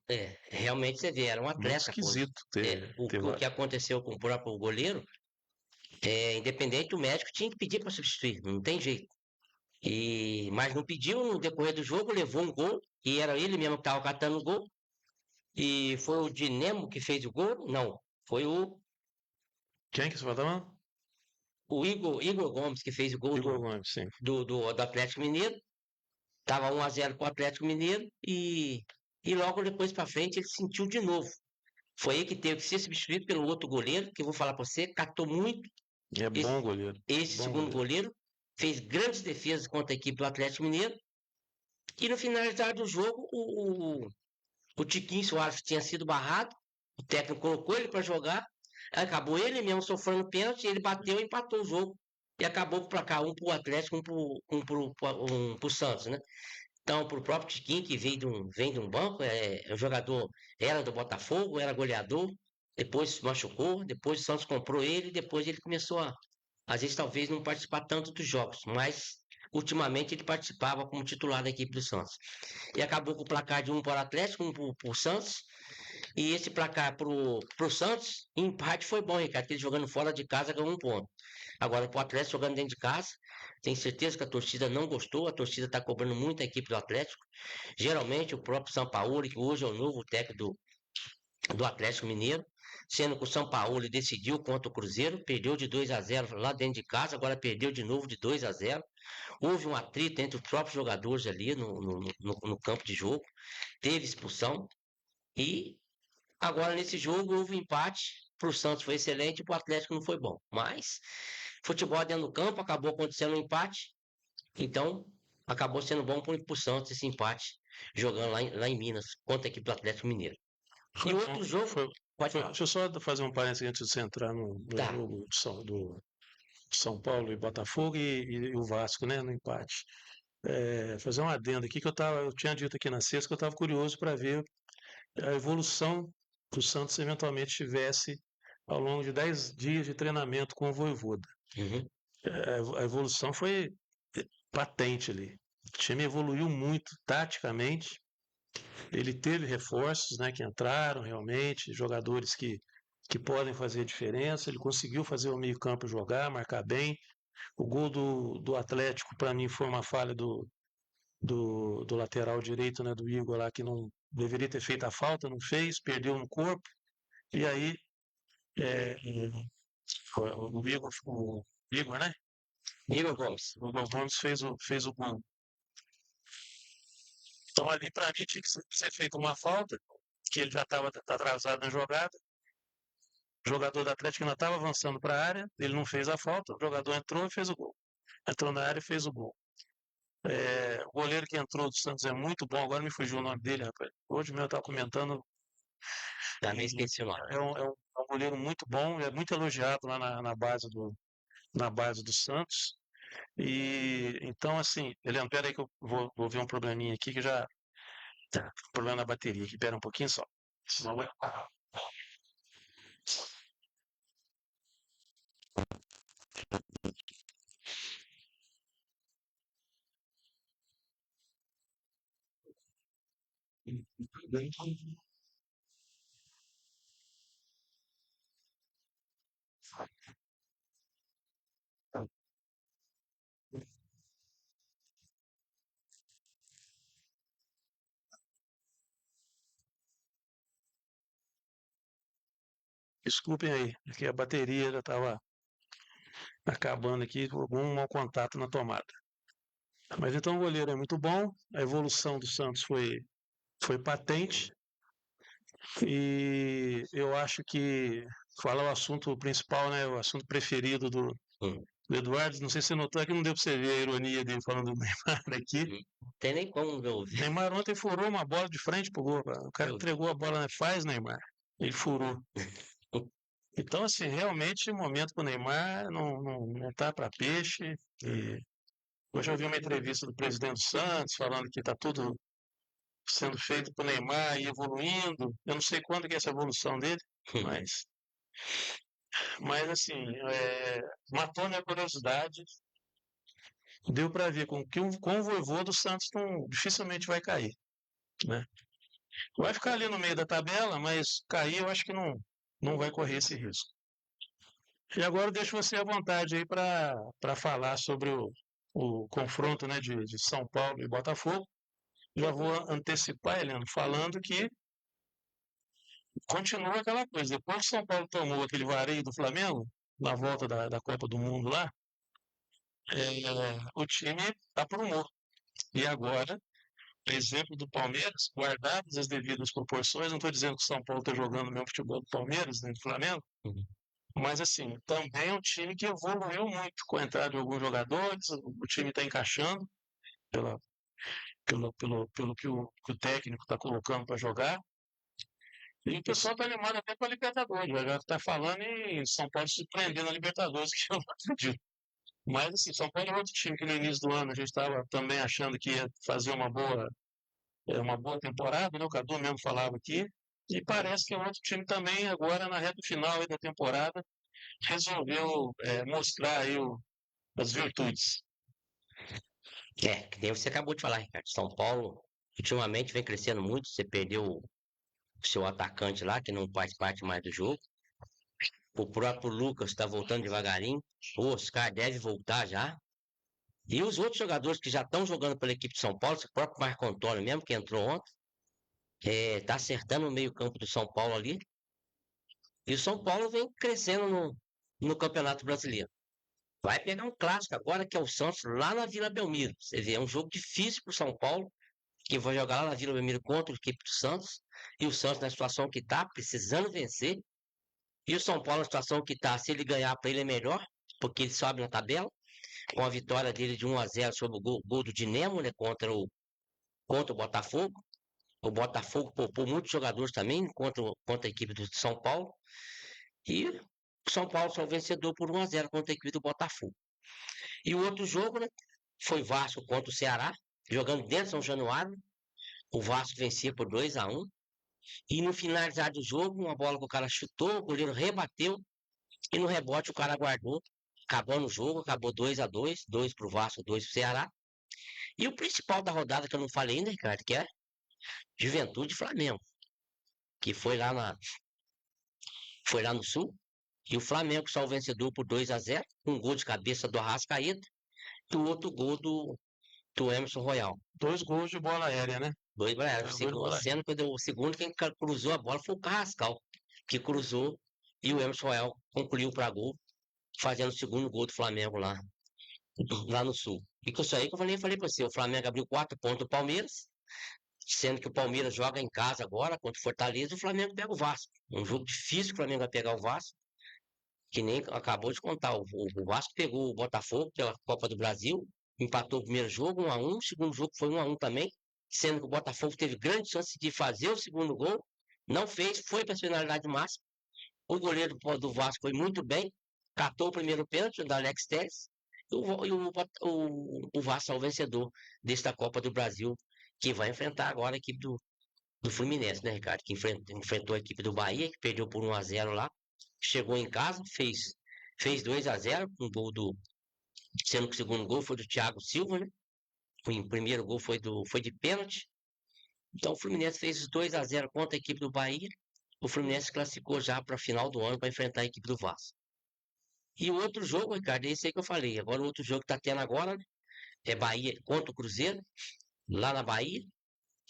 Realmente você vê, era um
Muito
atleta, pô.
esquisito ter
O que aconteceu com o próprio goleiro, independente do médico, tinha que pedir para substituir, não tem jeito. Mas não pediu, no decorrer do jogo, levou um gol, e era ele mesmo que estava catando o gol. E foi o Dinamo que fez o gol? Não, foi
Quem que você falava?
o Igor Gomes que fez o gol
Igor Gomes, sim.
do Atlético Mineiro. Tava 1-0 para o Atlético Mineiro e logo depois para frente ele sentiu de novo. Foi aí que teve que ser substituído pelo outro goleiro, que eu vou falar para você, catou muito
É bom goleiro.
esse
Bom
segundo goleiro, fez grandes defesas contra a equipe do Atlético Mineiro. E no finalizar do jogo, o Tiquinho Soares tinha sido barrado, o técnico colocou ele para jogar, acabou ele mesmo sofrendo pênalti, ele bateu e empatou o jogo. E acabou para cá, um para o Atlético, um para o Santos, né? Então, para o próprio Tiquinho, que vem de um banco, o jogador era do Botafogo, era goleador, depois se machucou, depois o Santos comprou ele, depois ele começou às vezes, talvez não participar tanto dos jogos, mas ultimamente ele participava como titular da equipe do Santos. E acabou com o placar de 1 para o Atlético, 1 para o Santos, e esse placar para o Santos, empate foi bom, Ricardo, porque ele jogando fora de casa ganhou 1 ponto. Agora, para o Atlético jogando dentro de casa, tenho certeza que a torcida não gostou, a torcida está cobrando muito a equipe do Atlético. Geralmente, o próprio São Paulo, que hoje é o novo técnico do Atlético Mineiro, sendo que o São Paulo decidiu contra o Cruzeiro, perdeu de 2-0 lá dentro de casa, agora perdeu de novo de 2-0. Houve um atrito entre os próprios jogadores ali no campo de jogo, teve expulsão e agora nesse jogo houve um empate. Para o Santos foi excelente, para o Atlético não foi bom. Mas futebol dentro do campo, acabou acontecendo um empate, então acabou sendo bom para o Santos esse empate, jogando lá em Minas, contra a equipe do Atlético Mineiro. E outro jogo, pode falar.
Deixa eu só fazer um parênteses antes de você entrar no
Tá.
jogo do São Paulo e Botafogo e o Vasco, né, no empate. Fazer um adendo aqui que eu tinha dito aqui na sexta que eu estava curioso para ver a evolução que o Santos eventualmente tivesse ao longo de 10 dias de treinamento com o Vojvoda.
Uhum.
A evolução foi patente ali. O time evoluiu muito taticamente. Ele teve reforços, né, que entraram realmente, jogadores que podem fazer a diferença. Ele conseguiu fazer o meio-campo jogar, marcar bem. O gol do Atlético, para mim, foi uma falha do lateral direito, né, do Igor lá, que não deveria ter feito a falta, não fez, perdeu no corpo. E aí, o Igor, né?
Igor Gomes.
O Igor Gomes fez o gol. Então, ali, para mim, tinha que ser feita uma falta, que ele já estava atrasado na jogada. O jogador do Atlético ainda estava avançando para a área, ele não fez a falta, o jogador entrou e fez o gol. Entrou na área e fez o gol. O goleiro que entrou do Santos é muito bom, agora me fugiu o nome dele, rapaz. Hoje mesmo eu estava comentando.
Também esqueci o nome.
É um goleiro muito bom, é muito elogiado lá na base do Santos. E então, assim, Heleno, pera aí que eu vou ver um probleminha aqui que já. Tá, problema na bateria aqui, pera um pouquinho só. Senão vai. Desculpem aí, porque a bateria já estava acabando aqui com algum mau contato na tomada. Mas então o goleiro é muito bom, a evolução do Santos foi patente, e eu acho que falar o assunto principal, né, o assunto preferido do Eduardo, não sei se você notou, é que não deu para você ver a ironia dele falando do Neymar aqui.
Não tem nem como ver o vídeo.
Neymar ontem furou uma bola de frente pro gol, cara. O cara entregou a bola, né? Faz, Neymar. Ele furou. Então, assim, realmente o momento com o Neymar não tá para peixe. E hoje eu vi uma entrevista do presidente do Santos falando que tá tudo sendo feito pro Neymar e evoluindo. Eu não sei quando que é essa evolução dele, mas assim, matou a minha curiosidade. Deu para ver com o Vovô do Santos dificilmente vai cair, né? Vai ficar ali no meio da tabela, mas cair eu acho que não vai correr esse risco. E agora eu deixo você à vontade aí para falar sobre o confronto, né, de São Paulo e Botafogo. Já vou antecipar, Heleno, falando que continua aquela coisa. Depois que São Paulo tomou aquele vareio do Flamengo, na volta da Copa do Mundo lá, o time aprumou. E agora, exemplo do Palmeiras, guardadas as devidas proporções, não estou dizendo que o São Paulo está jogando o mesmo futebol do Palmeiras, nem do Flamengo, mas assim, também é um time que evoluiu muito com a entrada de alguns jogadores, o time está encaixando pelo que o técnico está colocando para jogar. E o pessoal está animado até com a Libertadores, já está falando em São Paulo surpreender na Libertadores, que eu não acredito. Mas assim, São Paulo é outro time que no início do ano a gente estava também achando que ia fazer uma boa temporada, né? O Cadu mesmo falava aqui. E parece que é outro time também, agora na reta final da temporada, resolveu mostrar aí as virtudes.
Que nem você acabou de falar, Ricardo. São Paulo, ultimamente, vem crescendo muito. Você perdeu o seu atacante lá, que não faz parte mais do jogo. O próprio Lucas está voltando devagarinho. O Oscar deve voltar já. E os outros jogadores que já estão jogando pela equipe de São Paulo, o próprio Marco Antônio mesmo, que entrou ontem, está acertando o meio-campo do São Paulo ali. E o São Paulo vem crescendo no Campeonato Brasileiro. Vai pegar um clássico agora, que é o Santos, lá na Vila Belmiro. Você vê, é um jogo difícil para o São Paulo, que vai jogar lá na Vila Belmiro contra a equipe do Santos. E o Santos, na situação que está, precisando vencer. E o São Paulo, na situação que está, se ele ganhar para ele é melhor, porque ele sobe na tabela. Com a vitória dele de 1-0 sobre o gol do Dinamo, né, contra o Botafogo. O Botafogo poupou muitos jogadores também contra a equipe do São Paulo. E o São Paulo só vencedor por 1-0 contra a equipe do Botafogo. E o outro jogo, né, foi Vasco contra o Ceará, jogando dentro de São Januário. O Vasco vencia por 2-1. E no finalizar do jogo, uma bola que o cara chutou, o goleiro rebateu. E no rebote o cara guardou. Acabou no jogo, acabou 2-2, 2 pro Vasco, 2 pro Ceará. E o principal da rodada que eu não falei ainda, Ricardo, que é Juventude e Flamengo. Que foi lá no Sul. E o Flamengo só o vencedor por 2-0, um gol de cabeça do Arrascaeta e o outro gol do Emerson Royal.
2 gols de bola aérea, né?
2 gols aérea. Sendo que o segundo, quem cruzou a bola foi o Carrascal, que cruzou e o Emerson Royal concluiu para gol, fazendo o segundo gol do Flamengo lá no Sul. E com isso aí que eu falei para você, o Flamengo abriu 4 pontos do Palmeiras, sendo que o Palmeiras joga em casa agora contra o Fortaleza, e o Flamengo pega o Vasco. Um jogo difícil que o Flamengo vai pegar o Vasco, que nem acabou de contar. O Vasco pegou o Botafogo pela Copa do Brasil, empatou o primeiro jogo 1-1, o segundo jogo foi 1-1 também, sendo que o Botafogo teve grande chance de fazer o segundo gol, não fez, foi para a finalidade máxima. O goleiro do Vasco foi muito bem, catou o primeiro pênalti da Alex Telles, o Vasco é o vencedor desta Copa do Brasil, que vai enfrentar agora a equipe do Fluminense, né, Ricardo? Que enfrentou a equipe do Bahia, que perdeu por 1-0 lá. Chegou em casa, fez 2-0, com um gol sendo que o segundo gol foi do Thiago Silva, né? O primeiro gol foi de pênalti. Então o Fluminense fez 2-0 contra a equipe do Bahia. O Fluminense classificou já para a final do ano para enfrentar a equipe do Vasco. E o outro jogo, Ricardo, é esse aí que eu falei. Agora o outro jogo que está tendo agora, né, é Bahia contra o Cruzeiro, lá na Bahia.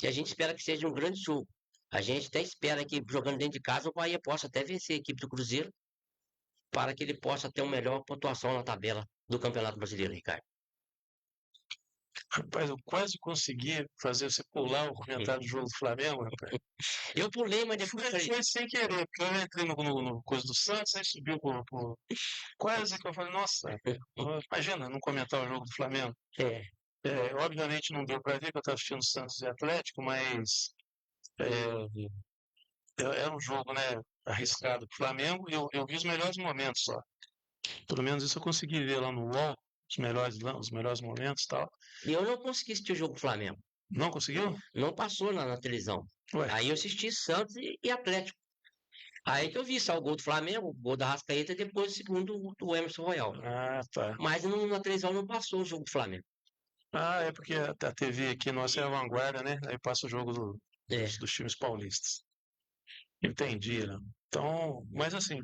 E a gente espera que seja um grande jogo. A gente até espera que, jogando dentro de casa, o Bahia possa até vencer a equipe do Cruzeiro, para que ele possa ter uma melhor pontuação na tabela do Campeonato Brasileiro, Ricardo.
Rapaz, eu quase consegui fazer você pular o comentário do jogo do Flamengo, rapaz.
Eu pulei, mas depois
Foi sem querer, porque eu entrei no coisa do Santos, aí subiu quase que eu falei, nossa, imagina não comentar o jogo do Flamengo.
É,
Obviamente não deu para ver que eu estava assistindo Santos e Atlético, mas era um jogo, né, arriscado para o Flamengo, e eu vi os melhores momentos só. Pelo menos isso eu consegui ver lá no UOL, os melhores momentos e tal.
e eu não consegui assistir o jogo do Flamengo.
Não conseguiu?
Não passou na televisão.
Ué.
Aí eu assisti Santos e Atlético. Aí que eu vi só o gol do Flamengo, o gol da Arrascaeta e depois o segundo do Emerson Royal.
Ah, tá.
Mas na televisão não passou o jogo do Flamengo.
Ah, é porque a TV aqui nossa é a vanguarda, né? Aí passa o jogo dos times paulistas. Entendi, né? Então, mas assim,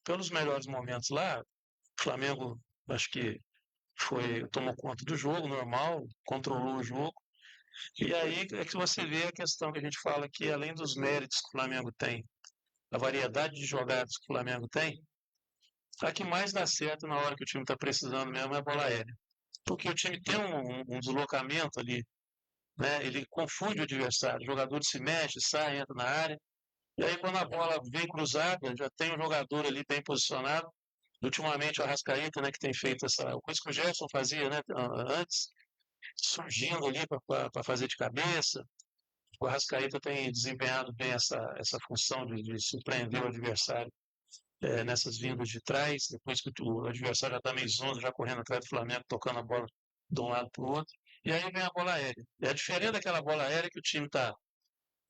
pelos melhores momentos lá, o Flamengo acho que tomou conta do jogo normal, controlou o jogo. E aí é que você vê a questão que a gente fala que além dos méritos que o Flamengo tem, a variedade de jogadas que o Flamengo tem, a que mais dá certo na hora que o time está precisando mesmo é a bola aérea. Porque o time tem um deslocamento ali, né? Ele confunde o adversário, o jogador se mexe, sai, entra na área, e aí quando a bola vem cruzada, já tem um jogador ali bem posicionado. Ultimamente o Arrascaeta, né, que tem feito essa coisa que o Gerson fazia, né, antes, surgindo ali para fazer de cabeça. O Arrascaeta tem desempenhado bem essa função de surpreender o adversário nessas vindas de trás, depois que o adversário já está meio zonzo, já correndo atrás do Flamengo, tocando a bola de um lado para o outro. E aí vem a bola aérea. É diferente daquela bola aérea que o time está,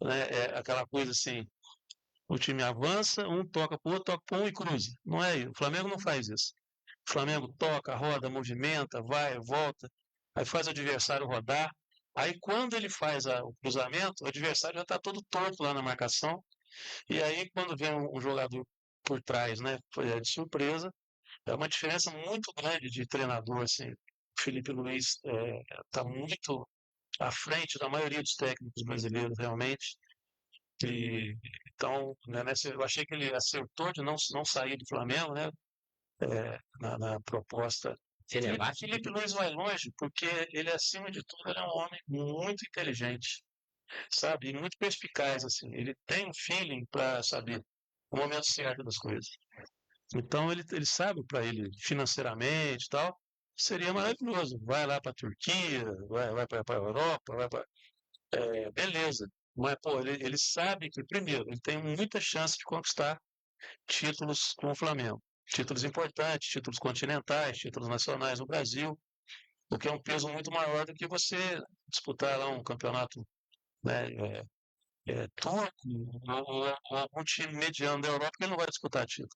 né, aquela coisa assim, o time avança, um toca para o outro, toca para um e cruza. Não é isso. O Flamengo não faz isso. O Flamengo toca, roda, movimenta, vai, volta, aí faz o adversário rodar. Aí quando ele faz o cruzamento, o adversário já está todo torto lá na marcação. E aí quando vem um jogador por trás, né, de surpresa, é uma diferença muito grande de treinador. Assim. O Felipe Luiz está muito à frente da maioria dos técnicos brasileiros, realmente. E, então, né, eu achei que ele acertou de não sair do Flamengo, né, na proposta. Felipe Luiz vai longe porque ele, acima de tudo, ele é um homem muito inteligente, sabe? E muito perspicaz, assim. Ele tem um feeling para saber o momento certo das coisas. Então, ele sabe para ele, financeiramente e tal, seria maravilhoso. Vai lá para a Turquia, vai para a Europa, vai para... beleza. Mas, pô, ele sabe que, primeiro, ele tem muita chance de conquistar títulos com o Flamengo. Títulos importantes, títulos continentais, títulos nacionais no Brasil, o que é um peso muito maior do que você disputar lá um campeonato, né, turco ou algum time mediano da Europa que ele não vai disputar título.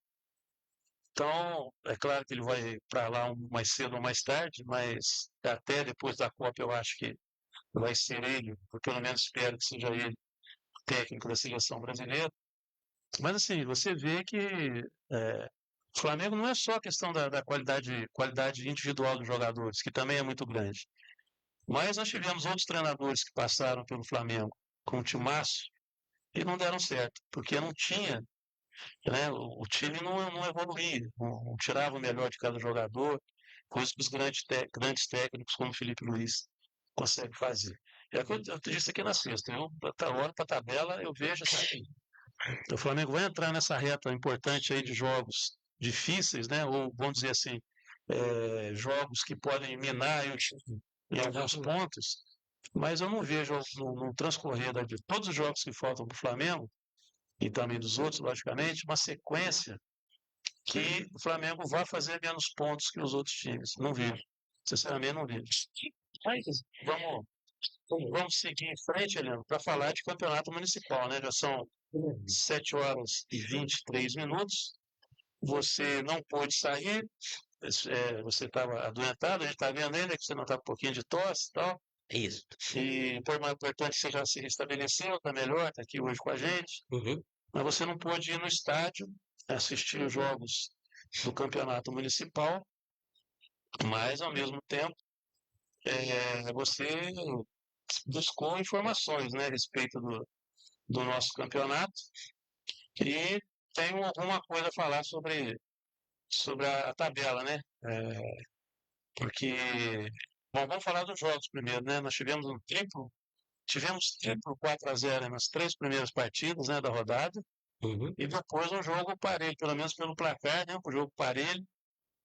Então, é claro que ele vai para lá mais cedo ou mais tarde, mas até depois da Copa eu acho que vai ser ele, ou pelo menos espero que seja ele, o técnico da seleção brasileira. Mas assim, você vê que o Flamengo não é só a questão da qualidade individual dos jogadores, que também é muito grande. Mas nós tivemos outros treinadores que passaram pelo Flamengo com o timaço e não deram certo, porque não tinha, né, o time não evoluía, não tirava o melhor de cada jogador, coisa que os grandes técnicos como o Felipe Luiz conseguem fazer. É o que eu te disse aqui na sexta, eu olho para a tabela, eu vejo assim, o Flamengo vai entrar nessa reta importante aí de jogos difíceis, né? Ou vamos dizer assim, jogos que podem minar em alguns pontos, mas eu não vejo no transcorrer de todos os jogos que faltam para o Flamengo, e também dos outros, logicamente, uma sequência que o Flamengo vai fazer menos pontos que os outros times. Não vejo. Sinceramente, não vejo. Mas vamos seguir em frente, Heleno, para falar de campeonato municipal, né? Já são 7 horas e 23 minutos. Você não pôde sair, você estava adoentado, a gente está vendo ainda que você não está com um pouquinho de tosse e tal.
É isso.
E por mais importante, você já se restabeleceu, está melhor, está aqui hoje com a gente.
Uhum.
Mas você não pôde ir no estádio assistir os jogos do campeonato municipal, mas ao mesmo tempo você buscou informações, né, a respeito do nosso campeonato e tem alguma coisa a falar sobre a tabela, né? Porque, bom, vamos falar dos jogos primeiro, né? Nós tivemos triplo 4-0 nas 3 primeiras partidas, né, da rodada.
Uhum.
E depois um jogo parelho, pelo menos pelo placar, né? Um jogo parelho,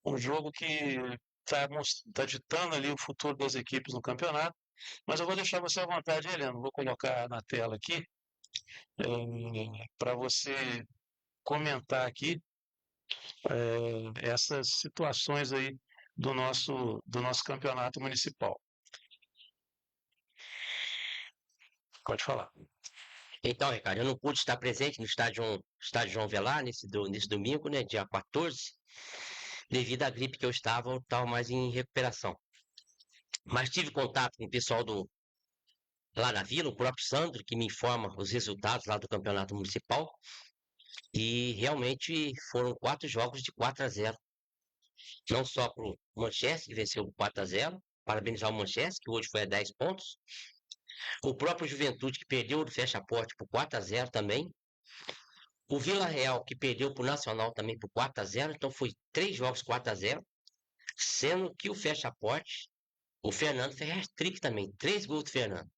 um jogo que está ditando ali o futuro das equipes no campeonato. Mas eu vou deixar você à vontade, Helena. Vou colocar na tela aqui para você comentar aqui essas situações aí do nosso campeonato municipal. Pode falar.
Então, Ricardo, eu não pude estar presente no estádio João Velar nesse domingo, né, dia 14, devido à gripe que eu estava mais em recuperação. Mas tive contato com o pessoal lá na vila, o próprio Sandro, que me informa os resultados lá do campeonato municipal. E realmente foram 4 jogos de 4-0. Não só para o Manchester, que venceu por 4-0, parabenizar o Manchester, que hoje foi a 10 pontos. O próprio Juventude, que perdeu do Fecha Porte por 4-0 também. O Vila Real, que perdeu para o Nacional também por 4-0. Então foi 3 jogos 4-0. Sendo que o Fecha Porte, o Fernando fez hat-trick também. 3 gols do Fernando.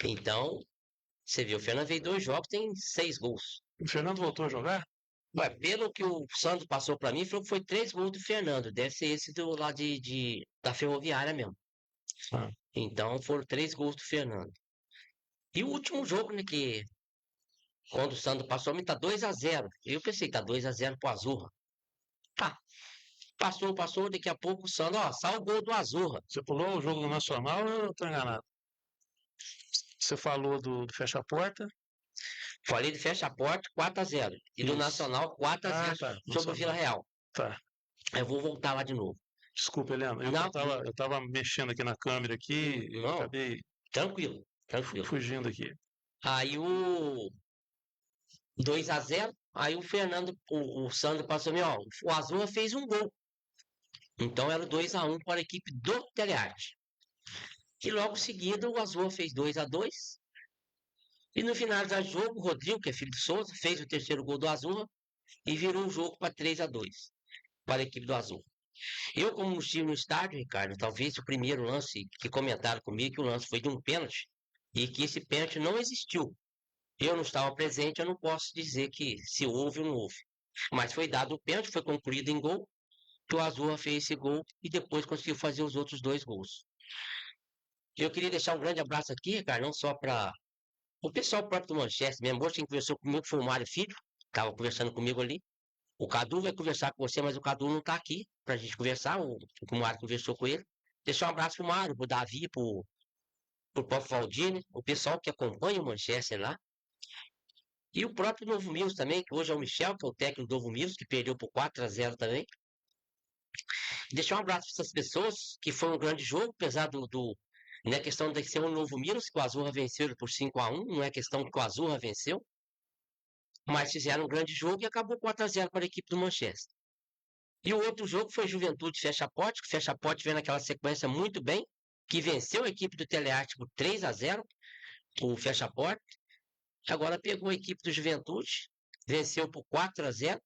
Então, você viu, o Fernando veio 2 jogos, tem 6 gols.
O Fernando voltou a jogar?
Mas pelo que o Sandro passou para mim, falou que foi 3 gols do Fernando. Deve ser esse do lá da Ferroviária mesmo.
Ah.
Então foram 3 gols do Fernando. E o último jogo, né, que quando o Sandro passou, me tá 2-0. Eu pensei, tá 2-0 pro Azurra. Tá. Passou, daqui a pouco o Sandro, sai o gol do Azurra.
Você pulou o jogo do Nacional ou eu tô enganado? Você falou do Fecha a Porta?
Falei de Fecha a Porta, 4-0. E do Nacional, 4-0 sobre o Vila Real.
Tá.
Eu vou voltar lá de novo.
Desculpa, Helena. Eu tava mexendo aqui na câmera aqui e acabei...
Tranquilo.
Fugindo aqui.
Aí o 2-0, aí o Fernando, o Sandro passou o Azul fez um gol. Então era 2-1 para a equipe do Telearte. E logo em seguida o Azul fez 2-2. E no final do jogo, o Rodrigo, que é filho de Souza, fez o terceiro gol do Azul e virou o jogo para 3-2 para a equipe do Azul. Eu, como não estive no estádio, Ricardo, talvez o primeiro lance que comentaram comigo, que o lance foi de um pênalti, e que esse pênalti não existiu. Eu não estava presente, eu não posso dizer que se houve ou não houve. Mas foi dado o pênalti, foi concluído em gol, que o Azul fez esse gol e depois conseguiu fazer os outros 2 gols. Eu queria deixar um grande abraço aqui, Ricardo, não só para o pessoal próprio do Manchester mesmo. Hoje quem conversou comigo foi o Mário Filho, estava conversando comigo ali. O Cadu vai conversar com você, mas o Cadu não está aqui para a gente conversar. O Mário conversou com ele. Deixar um abraço pro Mário, pro Davi, pro próprio Valdini, o pessoal que acompanha o Manchester lá. E o próprio Novo Mills também, que hoje é o Michel, que é o técnico do Novo Mills, que perdeu por 4-0 também. Deixar um abraço para essas pessoas, que foi um grande jogo, apesar não é questão de ser um Novo Mills, que o Azurra venceu por 5-1, não é questão que o Azurra venceu. Mas fizeram um grande jogo e acabou 4-0 para a equipe do Manchester. E o outro jogo foi Juventude Fecha Porte, que Fecha Porte vem naquela sequência muito bem, que venceu a equipe do Telearte por 3-0, o Fecha Porte. Agora pegou a equipe do Juventude, venceu por 4-0.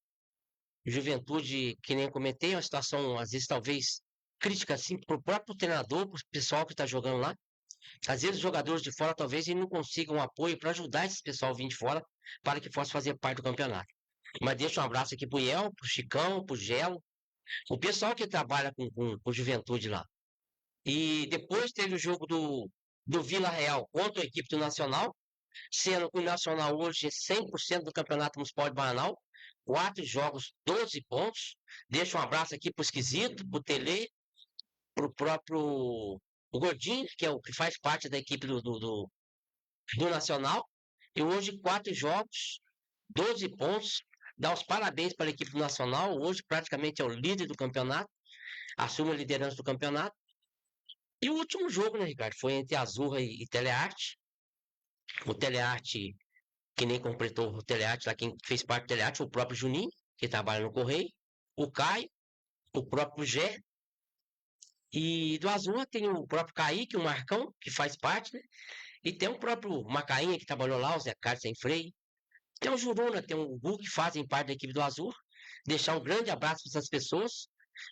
Juventude, que nem comentei, é uma situação, às vezes, talvez crítica assim, para o próprio treinador, para o pessoal que está jogando lá. Às vezes, os jogadores de fora, talvez, não consigam um apoio para ajudar esse pessoal vir de fora para que possa fazer parte do campeonato. Mas deixa um abraço aqui para o Iel, para o Chicão, para o Gelo, o pessoal que trabalha com Juventude lá. E depois teve o jogo do Vila Real contra a equipe do Nacional, sendo que o Nacional hoje é 100% do Campeonato Municipal de Bananal, 4 jogos, 12 pontos. Deixa um abraço aqui pro Esquisito, pro Tele, pro próprio o Gordinho, que é o que faz parte da equipe do Nacional. E hoje, 4 jogos, 12 pontos. Dá os parabéns para a equipe do Nacional. Hoje, praticamente, é o líder do campeonato. Assume a liderança do campeonato. E o último jogo, né, Ricardo? Foi entre Azurra e Telearte. O Telearte, que nem completou o Telearte, lá quem fez parte do Telearte foi o próprio Juninho, que trabalha no Correio. O Caio, o próprio Gé. E do Azurra tem o próprio Kaique, o Marcão, que faz parte, né? E tem o próprio Macainha, que trabalhou lá, o Zé Carlos Sem Freio. Tem o Juruna, tem o Gu, que fazem parte da equipe do Azul. Deixar um grande abraço para essas pessoas.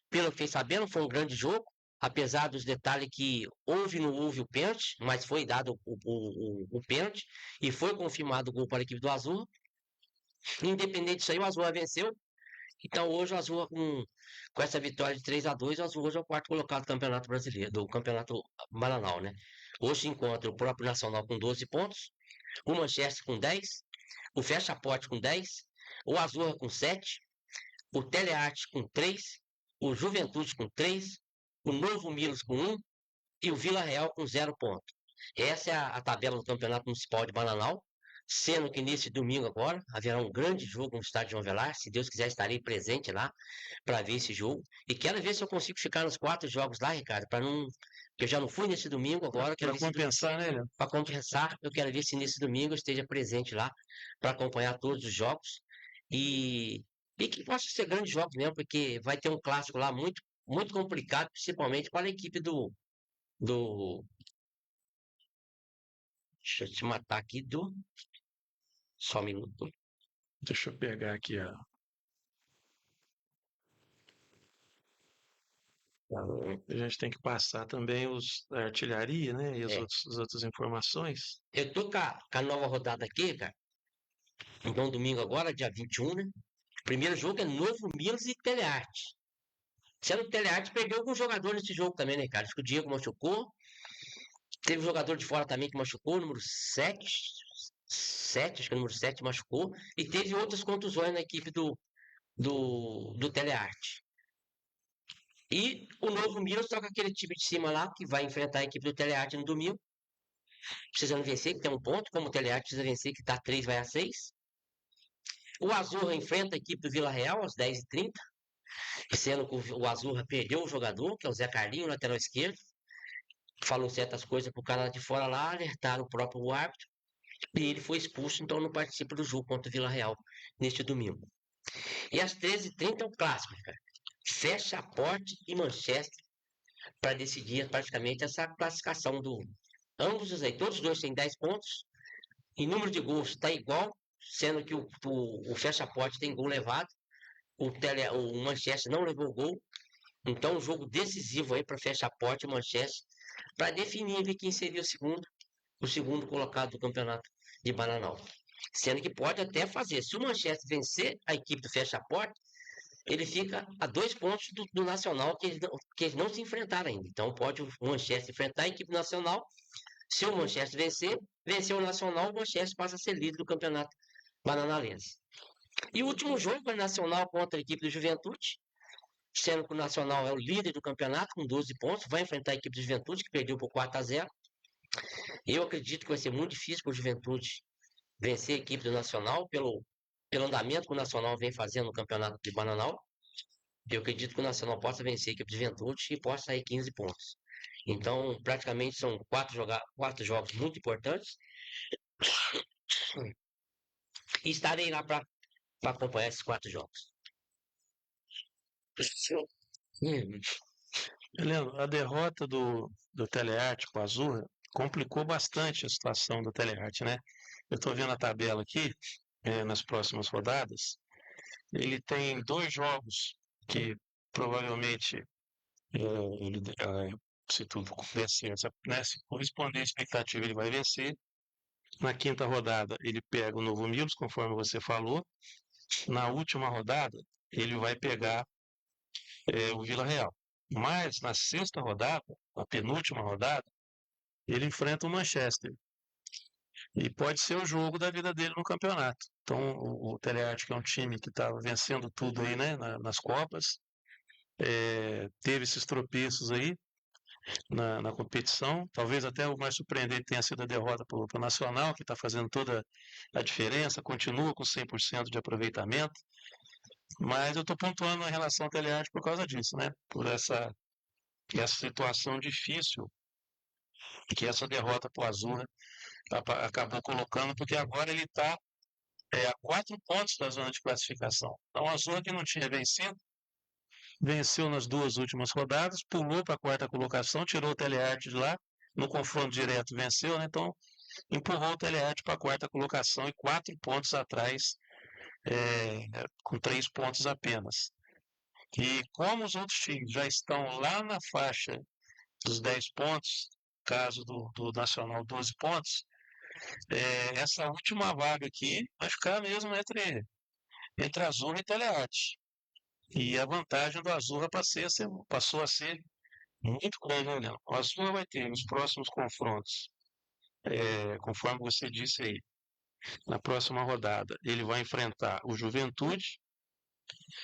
Pelo que fiquei sabendo, foi um grande jogo. Apesar dos detalhes que houve ou não houve o pênalti, mas foi dado o pênalti e foi confirmado o gol para a equipe do Azul. Independente disso aí, o Azul venceu. Então hoje o Azul, com essa vitória de 3-2, o Azul hoje é o quarto colocado do Campeonato Brasileiro, do Campeonato Maranhão, né? Hoje se encontra o próprio Nacional com 12 pontos, o Manchester com 10, o Fecha Porte com 10, o Azul com 7, o Telearte com 3, o Juventude com 3, o Novo Milos com 1 e o Vila Real com 0 ponto. Essa é a tabela do Campeonato Municipal de Bananal, sendo que nesse domingo agora haverá um grande jogo no estádio João Velar. Se Deus quiser, estarei presente lá para ver esse jogo. E quero ver se eu consigo ficar nos 4 jogos lá, Ricardo, para não. Porque eu já não fui nesse domingo agora.
Para compensar, né, Leandro?
Para compensar, eu quero ver se nesse domingo eu esteja presente lá para acompanhar todos os jogos. E que possa ser grandes jogos mesmo, porque vai ter um clássico lá muito, muito complicado, principalmente para a equipe do. Deixa eu te matar aqui do. Só um minuto.
Deixa eu pegar aqui a. A gente tem que passar também a artilharia, né? E as outras informações.
Eu tô com a nova rodada aqui, cara. Então, domingo agora, dia 21, né? O primeiro jogo é Novo Milos e Telearte. Sendo que o Telearte perdeu alguns jogadores nesse jogo também, né, cara? Acho que o Diego machucou. Teve um jogador de fora também que machucou, número 7. 7, acho que o número 7 machucou. E teve outras contusões na equipe do Telearte. E o Novo Milos toca aquele time de cima lá, que vai enfrentar a equipe do Telearte no domingo. Precisando vencer, que tem um ponto. Como o Telearte precisa vencer, que tá 3, vai a 6. O Azurra enfrenta a equipe do Vila Real às 10h30. Sendo que o Azurra perdeu o jogador, que é o Zé Carlinho, lateral esquerdo. Falou certas coisas pro cara de fora lá, alertaram o próprio árbitro. E ele foi expulso, então não participa do jogo contra o Vila Real neste domingo. E às 13h30 é o clássico, cara. Fecha Porte e Manchester para decidir praticamente essa classificação do. Ambos os aí, todos os dois têm 10 pontos. Em número de gols está igual, sendo que o Fecha Porte tem gol levado. O Manchester não levou gol. Então, um jogo decisivo aí para Fecha Porte e Manchester para definir quem seria o segundo colocado do campeonato de Bananal. Sendo que pode até fazer. Se o Manchester vencer a equipe do Fecha Porte, ele fica a 2 pontos do Nacional, que eles não se enfrentaram ainda. Então pode o Manchester enfrentar a equipe nacional. Se o Manchester vencer o Nacional, o Manchester passa a ser líder do campeonato bananalense. E o último jogo é Nacional contra a equipe do Juventude, sendo que o Nacional é o líder do campeonato com 12 pontos, vai enfrentar a equipe do Juventude, que perdeu por 4-0. Eu acredito que vai ser muito difícil para o Juventude vencer a equipe do Nacional pelo andamento que o Nacional vem fazendo no campeonato de Bananal. Eu acredito que o Nacional possa vencer a equipe de Juventude e possa sair 15 pontos. Então, praticamente são 4 jogos muito importantes. E estarei lá para acompanhar esses 4 jogos.
Leandro, a derrota do Telearte com o Azul complicou bastante a situação do Telearte, né? Eu estou vendo a tabela aqui, nas próximas rodadas. Ele tem 2 jogos que provavelmente, se tudo vencer, né, se corresponder à expectativa, ele vai vencer. Na 5ª rodada, ele pega o Novo Milos, conforme você falou. Na última rodada, ele vai pegar o Vila Real. Mas na 6ª rodada, na penúltima rodada, ele enfrenta o Manchester. E pode ser o jogo da vida dele no campeonato. Então, o Telearte, que é um time que estava vencendo tudo aí, né, nas Copas, teve esses tropeços aí na competição. Talvez até o mais surpreendente tenha sido a derrota para o Nacional, que está fazendo toda a diferença, continua com 100% de aproveitamento. Mas eu estou pontuando em relação ao Telearte por causa disso, né? Por essa situação difícil que essa derrota para o Azul, né, acabou colocando, porque agora ele está a 4 pontos da zona de classificação. Então, o Azul, que não tinha vencido, venceu nas 2 últimas rodadas, pulou para a 4ª colocação, tirou o Telearte de lá, no confronto direto venceu, né? Então empurrou o Telearte para a 4ª colocação e 4 pontos atrás, com 3 pontos apenas. E como os outros times já estão lá na faixa dos 10 pontos, caso do Nacional 12 pontos, essa última vaga aqui vai ficar mesmo entre Azul e Telearte. E a vantagem do Azul passou a ser muito grande, né, Leandro? O Azul vai ter nos próximos confrontos, conforme você disse aí, na próxima rodada, ele vai enfrentar o Juventude,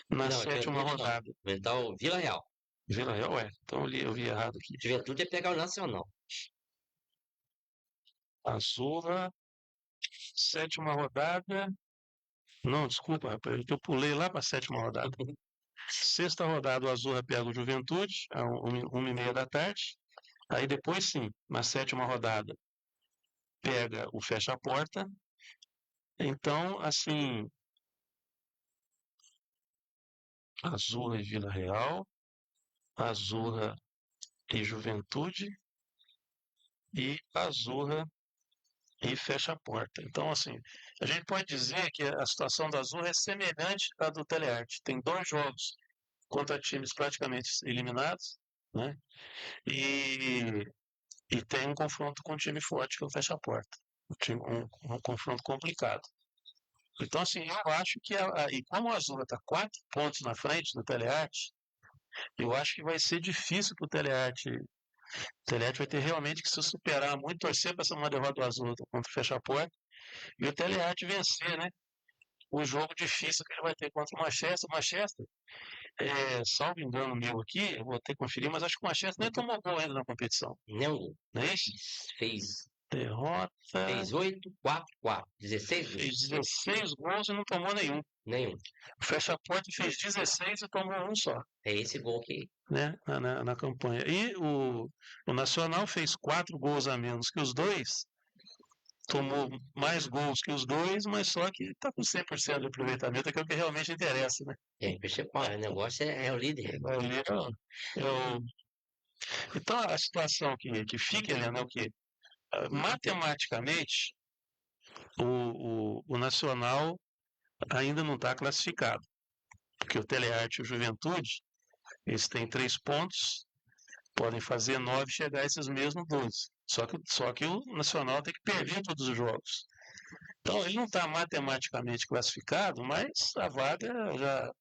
na
Não,
7ª
Juventude não.
rodada.
Vai enfrentar o Vila Real.
Vila Real, então eu vi errado aqui.
Juventude é pegar o Nacional.
Azul, 7ª rodada. Não, desculpa, rapaz, eu pulei lá para a 7ª rodada. 6ª rodada, o Azul pega o Juventude, às 1h30 da tarde. Aí depois, sim, na 7ª rodada, pega o Fecha a Porta. Então, assim, Azul e Vila Real, Azul e Juventude, e Azul e Fecha a Porta. Então, assim, a gente pode dizer que a situação do Azul é semelhante à do Telearte. Tem 2 jogos contra times praticamente eliminados, né? E tem um confronto com um time forte que é o Fecha a Porta. Um confronto complicado. Então, assim, eu acho que, e como o Azul está 4 pontos na frente do Telearte, eu acho que vai ser difícil para o Telearte. O Telearte vai ter realmente que se superar muito, torcer para uma derrota do Azul contra o Fecha a Porta, e o Telearte vencer, né? O jogo difícil que ele vai ter contra o Manchester. O Manchester, salvo engano meu aqui, eu vou ter que conferir, mas acho que o Manchester nem tomou gol ainda na competição.
Não.
Não é isso?
Fez
Derrota.
Fez 8, 4, 4. 16 gols.
Fez 16 gols e não tomou nenhum.
Nenhum.
O Fecha a Porta fez 16 e tomou um só.
É esse gol que.
Né, na campanha. E o Nacional fez 4 gols a menos que os dois, tomou mais gols que os dois, mas só que está com 100% de aproveitamento, que é o que realmente interessa, né?
O negócio é o líder.
Então a situação que fica, Helena, é o quê? Matematicamente, o Nacional ainda não está classificado, porque o Telearte e o Juventude, eles têm 3 pontos, podem fazer 9 e chegar a esses mesmos 12. Só que o Nacional tem que perder todos os jogos. Então ele não está matematicamente classificado, mas a vaga já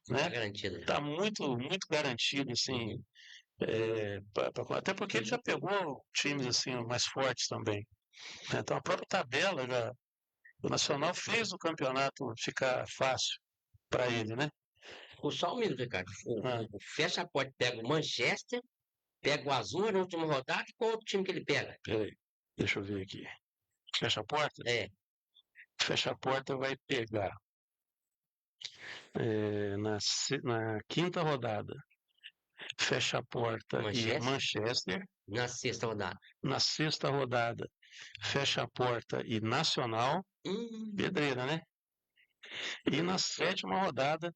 está muito, muito garantida, assim. Até porque ele já pegou times assim mais fortes também. Então a própria tabela o Nacional fez o campeonato ficar fácil para ele, né?
Só um minuto, Ricardo. O Fecha a Porta pega o Manchester, pega o Azul na última rodada, e qual outro time que ele pega?
Peraí, deixa eu ver aqui. Fecha a Porta? Fecha a Porta vai pegar na 5ª rodada. Fecha a Porta e Manchester.
Na 6ª rodada.
Na 6ª rodada, Fecha a Porta e Nacional. Pedreira, né? E na 7ª rodada,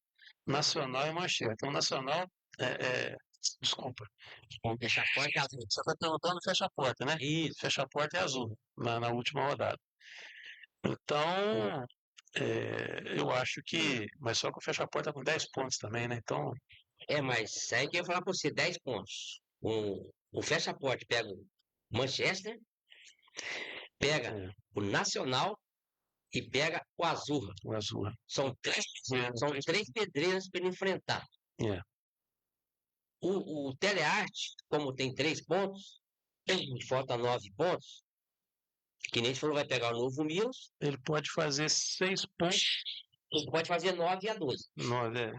Nacional e Manchester. Então, Nacional, desculpa.
Fecha a Porta é azul.
Você está perguntando Fecha a Porta, né?
Isso.
Fecha a Porta é azul, na última rodada. Então, eu acho que. Mas só que o Fecha a Porta com 10 pontos também, né? Então.
Mas aí que eu ia falar para você: 10 pontos. O Fecha a Porta pega o Manchester, pega o Nacional e pega o Azul.
O Azul.
São 3 pedreiras para ele enfrentar. O Telearte, como tem 3 pontos, falta 9 pontos, Que nem a gente falou, vai pegar o Novo Milos,
Ele pode fazer 6 pontos.
ele pode fazer 9 a 12.
9,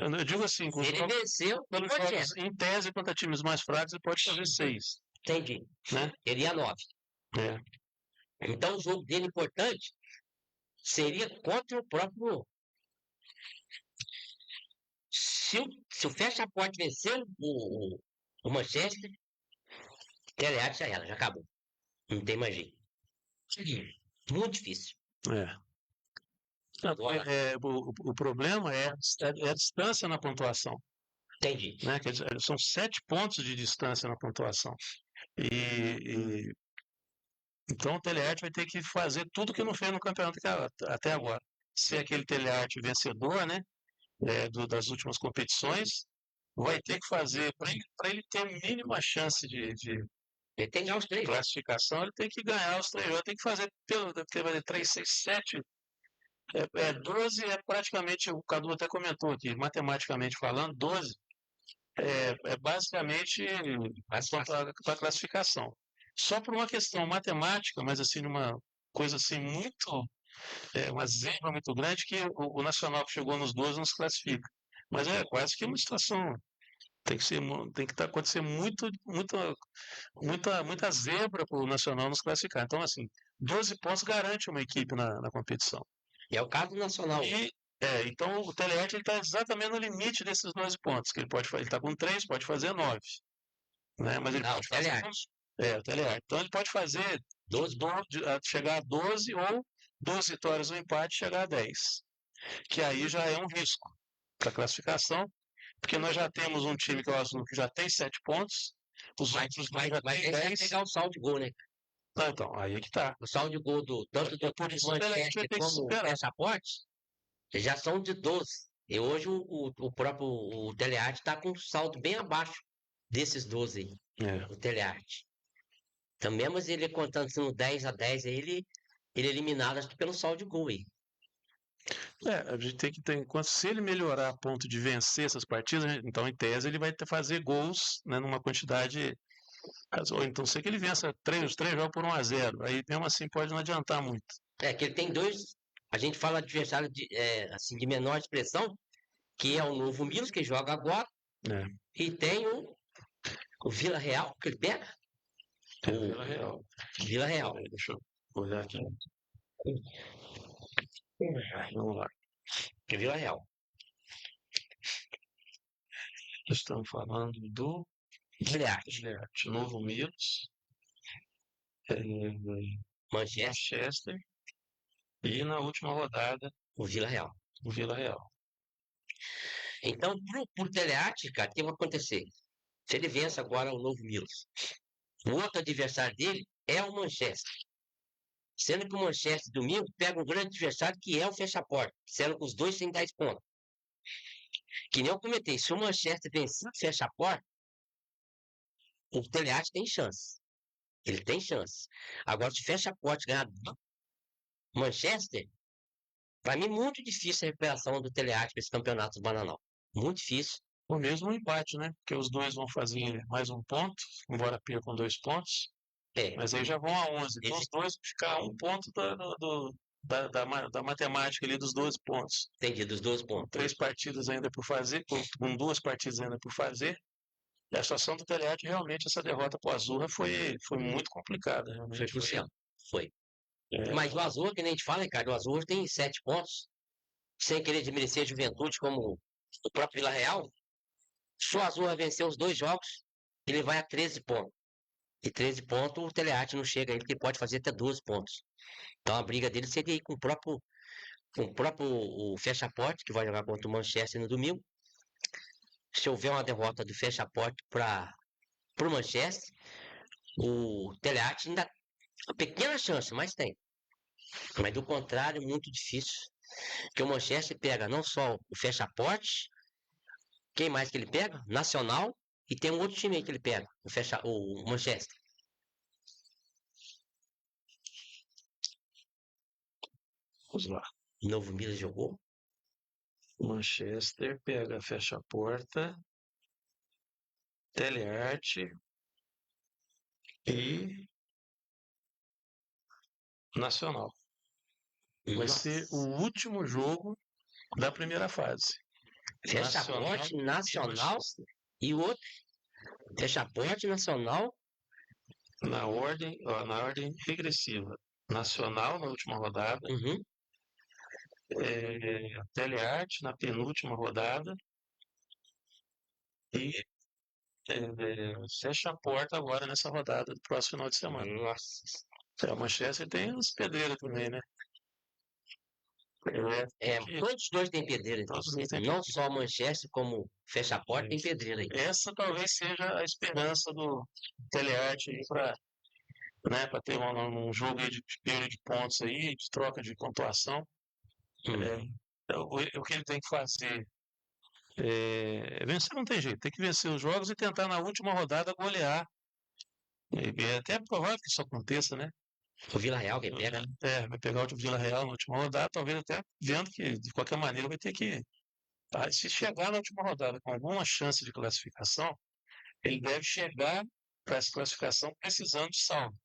Eu digo assim,
Se ele venceu,
pelos
pode
jogos,
ser.
em tese, contra times mais fracos, ele pode fazer 6.
Entendi.
Né?
Ele ia 9.
É.
Então o jogo dele importante seria contra o próprio. Se o Fecha-Porte vencer o Manchester, Telearte já era, já acabou. Não tem mais jeito. Muito difícil.
O problema é a distância na pontuação.
Entendi.
Né? Quer dizer, são 7 pontos de distância na pontuação. Então o Telearte vai ter que fazer tudo que não fez no campeonato até agora. Ser aquele Telearte vencedor, né? Das últimas competições, vai ter que fazer, para ele ter a mínima chance de
Ele tem que ganhar os 3
classificação, ele tem que ganhar os 3 jogos, tem que fazer pelo 3, 6, 7. 12 é praticamente, o Cadu até comentou aqui, matematicamente falando, 12 é basicamente para a classificação. Só por uma questão matemática, mas assim, uma coisa assim muito, uma zebra muito grande, que o Nacional que chegou nos 12 não se classifica. Mas é quase que uma situação, tem que acontecer muita zebra para o Nacional nos classificar. Então, assim, 12 pontos garante uma equipe na competição.
E é o caso do Nacional.
Então o Telearte está exatamente no limite desses 12 pontos, que ele está com 3, pode fazer 9. Né? Mas ele pode fazer. O Telearte. Então ele pode fazer 12, chegar a 12 ou 12 vitórias ou empate chegar a 10. Que aí já é um risco para a classificação, porque nós já temos um time que é o Azul que já tem 7 pontos, os outros já tem 10.
Vai pegar o saldo de gol, né?
Não, então, aí é que tá.
O saldo de gol tanto do Manchester como o Passaporte já são de 12. E hoje o próprio Telearte está com um saldo bem abaixo desses 12 aí, o Telearte. Então, mesmo ele contando no 10 a 10, ele é eliminado acho que pelo saldo de gol aí.
A gente tem que ter, se ele melhorar a ponto de vencer essas partidas, então em tese ele vai fazer gols, né, numa quantidade, ou então sei que ele vença 3 jogos por 1-0, aí mesmo assim pode não adiantar muito.
Que ele tem 2, a gente fala adversário assim, de menor expressão, que é o Novo Milos, que joga agora, e tem o Vila Real, que ele pega.
Vila Real.
Vila Real.
Deixa eu olhar aqui. Vamos lá.
Vila Real.
Estamos falando do
Telearte.
Novo Milos, Manchester e na última rodada
o Vila Real. Então, pro Telearte, cara, o que vai acontecer? Se ele vence agora o Novo Milos, o outro adversário dele é o Manchester. Sendo que o Manchester domingo pega um grande adversário que é o Fecha-Porte, sendo que os dois têm 10 pontos. Que nem eu comentei, se o Manchester vencer o Fecha-Porte, o Telearte tem chance. Ele tem chance. Agora, se o Fecha-Porte ganhar do Manchester, para mim muito difícil a recuperação do Telearte para esse campeonato do Bananal. Muito difícil.
O mesmo empate, né? Porque os dois vão fazer mais um ponto, embora percam 2 pontos. Mas aí já vão a 11. Então os dois vão ficar a 1 ponto da matemática ali dos 12 pontos.
Entendi, dos 12 pontos.
3 partidas ainda por fazer, com 2 partidas ainda por fazer. E a situação do Telearte, realmente, essa derrota para o Azurra foi muito complicada. Realmente.
Foi crucial. Foi. Mas o Azurra, que nem a gente fala, Ricardo, o Azurra tem 7 pontos, sem querer desmerecer a Juventude como o próprio Vila Real. Se o Azurra vencer os 2 jogos, ele vai a 13 pontos. E 13 pontos, o Telearte não chega a ele, que pode fazer até 12 pontos. Então a briga dele seria aí com o próprio o Fecha-Porte, que vai jogar contra o Manchester no domingo. Se houver uma derrota do Fecha-Porte para o Manchester, o Telearte ainda tem uma pequena chance, mas tem. Mas do contrário, muito difícil. Porque o Manchester pega não só o Fecha-Porte, quem mais que ele pega? Nacional, e tem um outro time aí que ele pega, o Manchester.
Vamos lá.
Novo Milos jogou.
Manchester pega, fecha a porta. Telearte e Nacional. Vai ser o último jogo da primeira fase.
Fecha-porte Nacional e o outro. Fecha-porte Nacional.
Na ordem regressiva. Nacional na última rodada.
Uhum.
Telearte na penúltima rodada. E fecha a porta agora nessa rodada do próximo final de semana.
Nossa.
O Manchester tem as pedreiras também, né?
Todos os dois têm pedreira. Não só o Manchester, como fecha a porta, tem pedreira aí.
Essa talvez seja a esperança do Telearte aí para ter um jogo aí de perda de pontos aí, de troca de pontuação. O que ele tem que fazer vencer não tem jeito, tem que vencer os jogos e tentar na última rodada golear. É até provável que isso aconteça, né?
O Vila Real que pega.
Vai pegar o Vila Real na última rodada, talvez até vendo que de qualquer maneira vai ter que. Se chegar na última rodada com alguma chance de classificação, ele deve chegar para essa classificação precisando de saldo.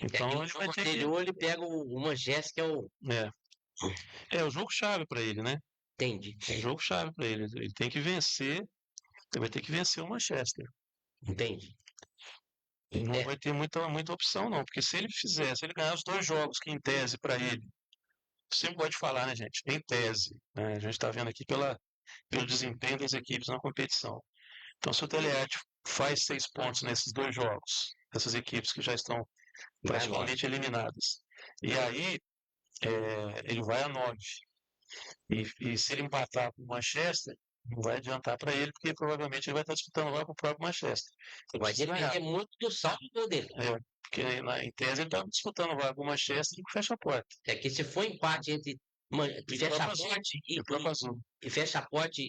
Então ele vai ter que.
Ele pega o Manchester, que é o.
É o jogo chave para ele, né?
Entendi.
É o jogo chave para ele. Ele tem que vencer. Ele vai ter que vencer o Manchester.
Entendi.
Ele não vai ter muita opção, não. Porque se ele ganhar os 2 jogos que em tese para ele. Sempre pode falar, né, gente? Em tese. Né? A gente está vendo aqui pelo desempenho das equipes na competição. Então, se o Telearte faz 6 pontos nesses 2 jogos, essas equipes que já estão praticamente eliminadas, e aí ele vai a 9. E se ele empatar com o Manchester, não vai adiantar para ele, porque provavelmente ele vai estar disputando lá com o próprio Manchester.
Vai depender muito do saldo dele.
Porque em tese ele está disputando lá com o Manchester e fecha a porta.
É que se for empate entre fecha a porte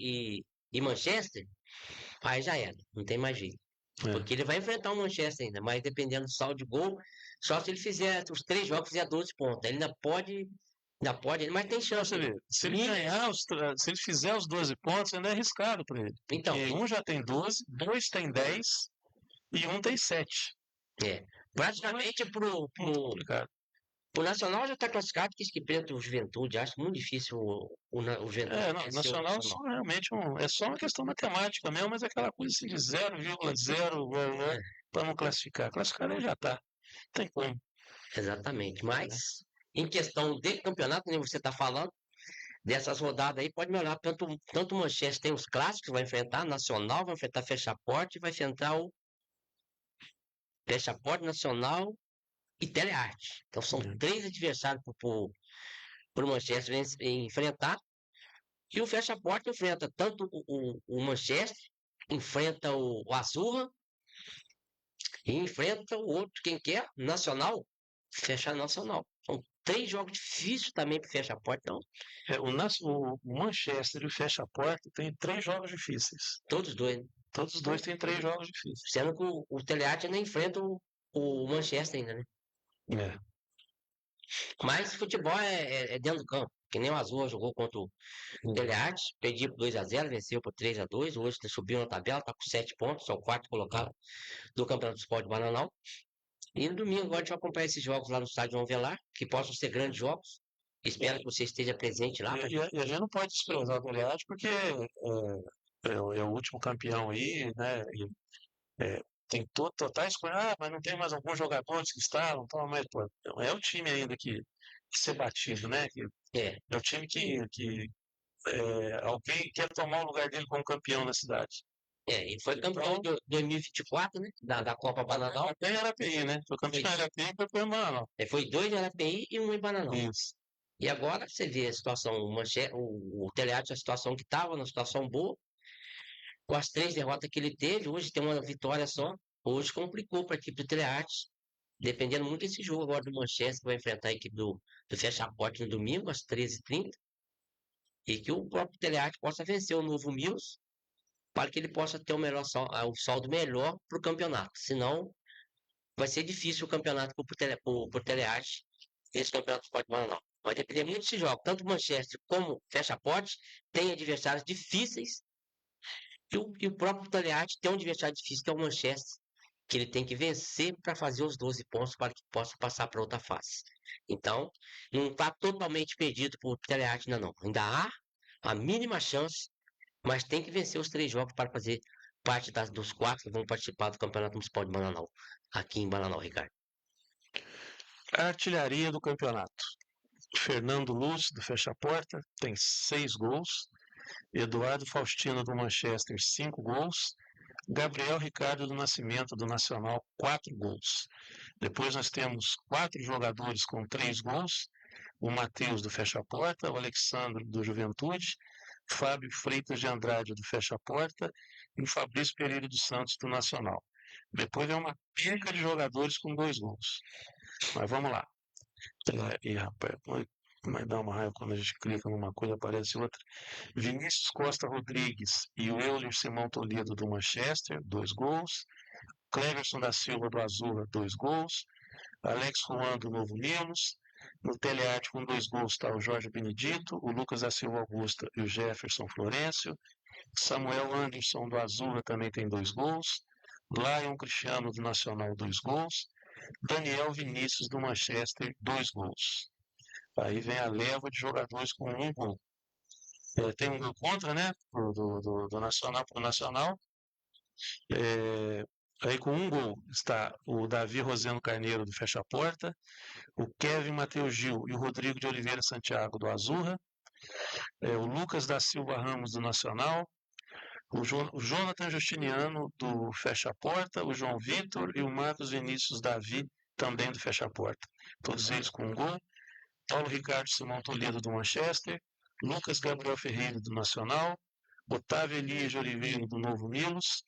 e Manchester, aí já era, não tem mais jeito. Porque ele vai enfrentar o Manchester ainda, mas dependendo do saldo de gol, só se ele fizer os 3 jogos, fizer 12 pontos. Ele ainda pode, mas tem chance.
Se ele ganhar, se ele fizer os 12 pontos, ainda é arriscado para ele. Então, um já tem 12, 2 tem 10 e um tem 7.
Praticamente pro Nacional já está classificado, que perde o Juventude. Acho muito difícil o Juventude.
Nacional realmente é só uma questão matemática mesmo, mas é aquela coisa assim de 0,0 para não classificar. Classificar ele já está. Não tem como.
Exatamente. Mas, em questão de campeonato, nem você está falando, dessas rodadas aí, pode melhorar. Tanto o Manchester tem os clássicos, vai enfrentar Nacional, vai enfrentar Fecha-Porte, vai enfrentar o Fecha-Porte, Nacional e Telearte. Então são 3 adversários para o Manchester enfrentar. E o Fecha-Porte enfrenta tanto o Manchester, enfrenta o Azurra e enfrenta o outro, quem quer, Nacional, fecha Nacional. São 3 jogos difíceis também para o Fecha-Porte. Então,
o Manchester e o Fecha-Porte tem 3 jogos difíceis.
Todos dois, né?
Todos os dois têm 3 jogos difíceis.
Sendo que o Telearte ainda enfrenta o Manchester ainda, né? Mas futebol é dentro do campo. Que nem o Azul jogou contra o Telearte, perdia por 2-0, venceu por 3-2. Hoje subiu na tabela, está com 7 pontos, é o 4º colocado do Campeonato do Esporte Bananal. E no domingo agora a gente vai acompanhar esses jogos lá no estádio João Velar, que possam ser grandes jogos. Espero que você esteja presente lá.
E a gente não pode desprezar o Telearte porque é o último campeão aí, né? Tem totais coisas, mas não tem mais alguns jogadores que estavam, então, mas pô, é o time ainda que ser batido, né? É o time que alguém quer tomar o lugar dele como campeão na cidade.
Ele foi campeão de 2024, né? Da Copa Bananal.
Até em Arapií, né? Foi campeão em Arapií e foi em Bananal.
Foi 2 em Arapií e 1 em Bananal.
Isso.
E agora você vê a situação, o Telearte, a situação que estava, uma situação boa. Com as 3 derrotas que ele teve, hoje tem uma vitória só. Hoje complicou para a equipe do Telearte. Dependendo muito desse jogo agora do Manchester, que vai enfrentar a equipe do Fecha-Porte no domingo, às 13h30. E que o próprio Telearte possa vencer o Novo Mills, para que ele possa ter o saldo melhor para o campeonato. Senão, vai ser difícil o campeonato para o Telearte, esse campeonato pode não. Vai depender muito desse jogo. Tanto o Manchester como o Fecha-Porte tem adversários difíceis. E o próprio Telearte tem um adversário difícil, que é o Manchester. que ele tem que vencer para fazer os 12 pontos para que possa passar para outra fase. Então, não está totalmente perdido por Telearte ainda não. Ainda há a mínima chance, mas tem que vencer os 3 jogos para fazer parte dos 4 que vão participar do Campeonato Municipal de Bananal, aqui em Bananal, Ricardo.
A artilharia do campeonato. Fernando Lúcio, do Fecha a Porta, tem 6 gols. Eduardo Faustino, do Manchester, 5 gols. Gabriel Ricardo do Nascimento, do Nacional, 4 gols. Depois nós temos 4 jogadores com 3 gols. O Matheus, do Fecha a Porta, o Alexandre, do Juventude, Fábio Freitas de Andrade, do Fecha a Porta, e o Fabrício Pereira dos Santos, do Nacional. Depois é uma penca de jogadores com 2 gols. Mas vamos lá. E rapaz, vai dar uma raiva quando a gente clica numa coisa aparece outra. Vinícius Costa Rodrigues e o Euler Simão Toledo do Manchester, 2 gols. Cleverson da Silva do Azul, 2 gols. Alex Juan do Novo Milos. No Telearte com 2 gols está o Jorge Benedito, o Lucas da Silva Augusta e o Jefferson Florencio. Samuel Anderson do Azul também tem 2 gols. Lion Cristiano do Nacional, 2 gols. Daniel Vinícius do Manchester, 2 gols. Aí vem a leva de jogadores com 1 gol. Tem um gol contra, né? Do Nacional para o Nacional. Aí com 1 gol está o Davi Roseno Carneiro do Fecha a Porta, o Kevin Mateus Gil e o Rodrigo de Oliveira Santiago do Azurra, o Lucas da Silva Ramos do Nacional, o Jonathan Justiniano do Fecha a Porta, o João Vitor e o Marcos Vinícius Davi também do Fecha a Porta. Todos eles com 1 gol. Paulo Ricardo Simão Toledo do Manchester, Lucas Gabriel Ferreira do Nacional, Otávio Elias de Oliveira do Novo Milos,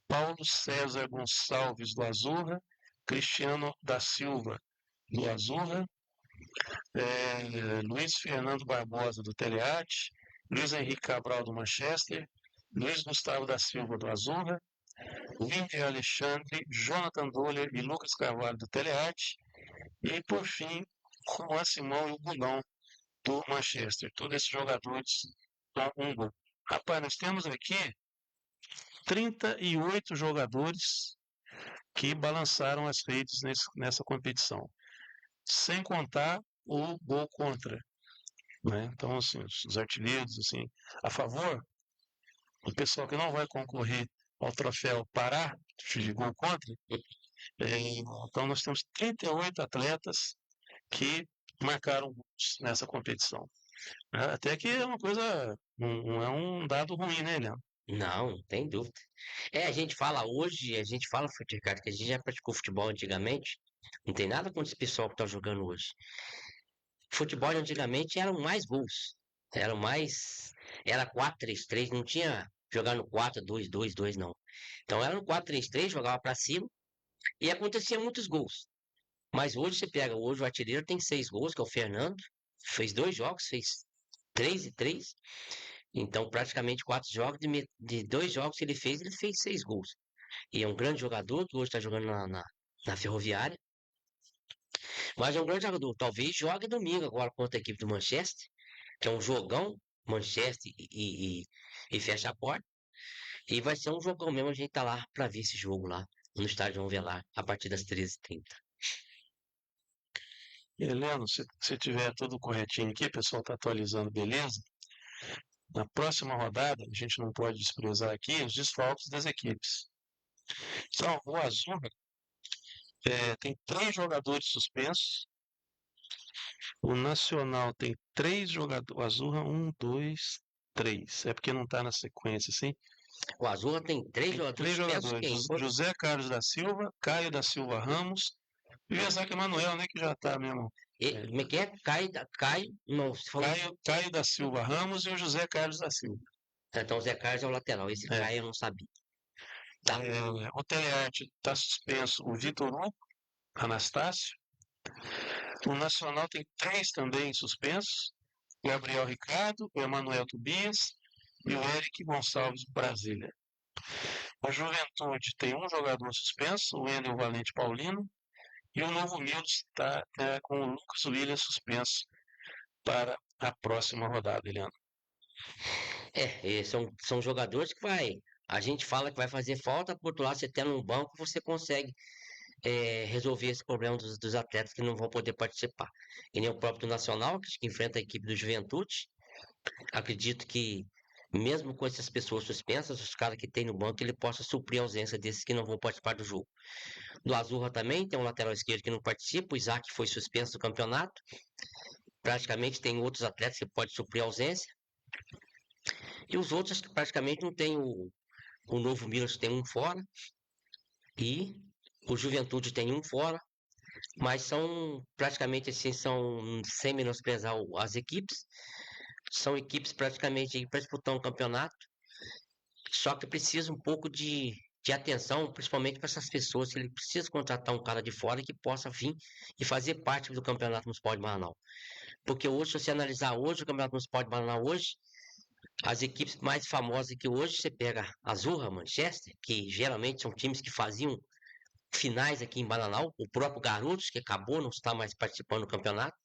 Paulo César Gonçalves do Azurra, Cristiano da Silva do Azurra, Luiz Fernando Barbosa do Telearte, Luiz Henrique Cabral do Manchester, Luiz Gustavo da Silva do Azurra, Winter Alexandre, Jonathan Doller e Lucas Carvalho do Telearte, e por fim Juan Simão e o Bulão do Manchester. Todos esses jogadores com 1 gol. Rapaz, nós temos aqui 38 jogadores que balançaram as redes nessa competição, sem contar o gol contra. Né? Então, assim, os artilheiros, assim, a favor, o pessoal que não vai concorrer ao troféu Pará de gol contra, então nós temos 38 atletas que marcaram gols nessa competição. Até que é uma coisa, não é um dado ruim, né, Leandro?
Não tem dúvida. A gente fala hoje, Ricardo, que a gente já praticou futebol antigamente. Não tem nada contra esse pessoal que tá jogando hoje. Futebol antigamente eram mais gols. Era 4-3-3, não tinha jogar no 4-2-2-2, não. Então era no 4-3-3, jogava para cima e acontecia muitos gols. Mas hoje você pega, hoje o artilheiro tem 6 gols, que é o Fernando. Fez 2 jogos, fez 3 e 3. Então, praticamente 4 jogos, de 2 jogos que ele fez 6 gols. E é um grande jogador, que hoje está jogando na Ferroviária. Mas é um grande jogador. Talvez jogue domingo agora contra a equipe do Manchester, que é um jogão, Manchester e fecha a porta. E vai ser um jogão mesmo, a gente tá lá para ver esse jogo lá, no estádio João Velar, a partir das 13h30.
Heleno, se tiver tudo corretinho aqui, o pessoal está atualizando, beleza? Na próxima rodada, a gente não pode desprezar aqui os desfalques das equipes. Então, o Azul tem 3 jogadores suspensos. O Nacional tem 3 jogadores. O Azul, 1, 2, 3. É porque não está na sequência, assim.
O Azul tem 3 jogadores.
3 jogadores. José Carlos da Silva, Caio da Silva Ramos e o Isaac Emanuel, né? Que já está mesmo.
Como é que é? Caio, não, você falou...
Caio da Silva Ramos e o José Carlos da Silva.
Então o Zé Carlos é o lateral, esse Caio eu não sabia. Tá.
O Telearte está suspenso o Vitor Hugo, Anastácio. O Nacional tem 3 também suspensos. Gabriel Ricardo, o Emanuel Tobias e o Eric Gonçalves Brasília. A Juventude tem 1 jogador suspenso, o Wendel Valente Paulino. E o Novo Milos está com o Lucas William suspenso para a próxima rodada, Eliana.
São jogadores que vai a gente fala que vai fazer falta, por outro lado, você tendo um banco, você consegue resolver esse problema dos atletas que não vão poder participar. E nem o próprio do Nacional, que enfrenta a equipe do Juventude. Acredito que, mesmo com essas pessoas suspensas, os caras que tem no banco, ele possa suprir a ausência desses que não vão participar do jogo. Do Azurra também, tem um lateral esquerdo que não participa, o Isaac foi suspenso do campeonato. Praticamente tem outros atletas que podem suprir a ausência. E os outros, acho que praticamente não tem o Novo Minas tem um fora. E o Juventude tem um fora. Mas são praticamente assim, sem menosprezar as equipes, são equipes praticamente para disputar um campeonato, só que precisa um pouco de atenção, principalmente para essas pessoas, que ele precisa contratar um cara de fora que possa vir e fazer parte do Campeonato Municipal de Manaus. Porque hoje, se você analisar hoje, o Campeonato Municipal de Manaus hoje, as equipes mais famosas que hoje, você pega Azurra, Manchester, que geralmente são times que faziam finais aqui em Bananal, o próprio Garotos, que acabou, não está mais participando do campeonato.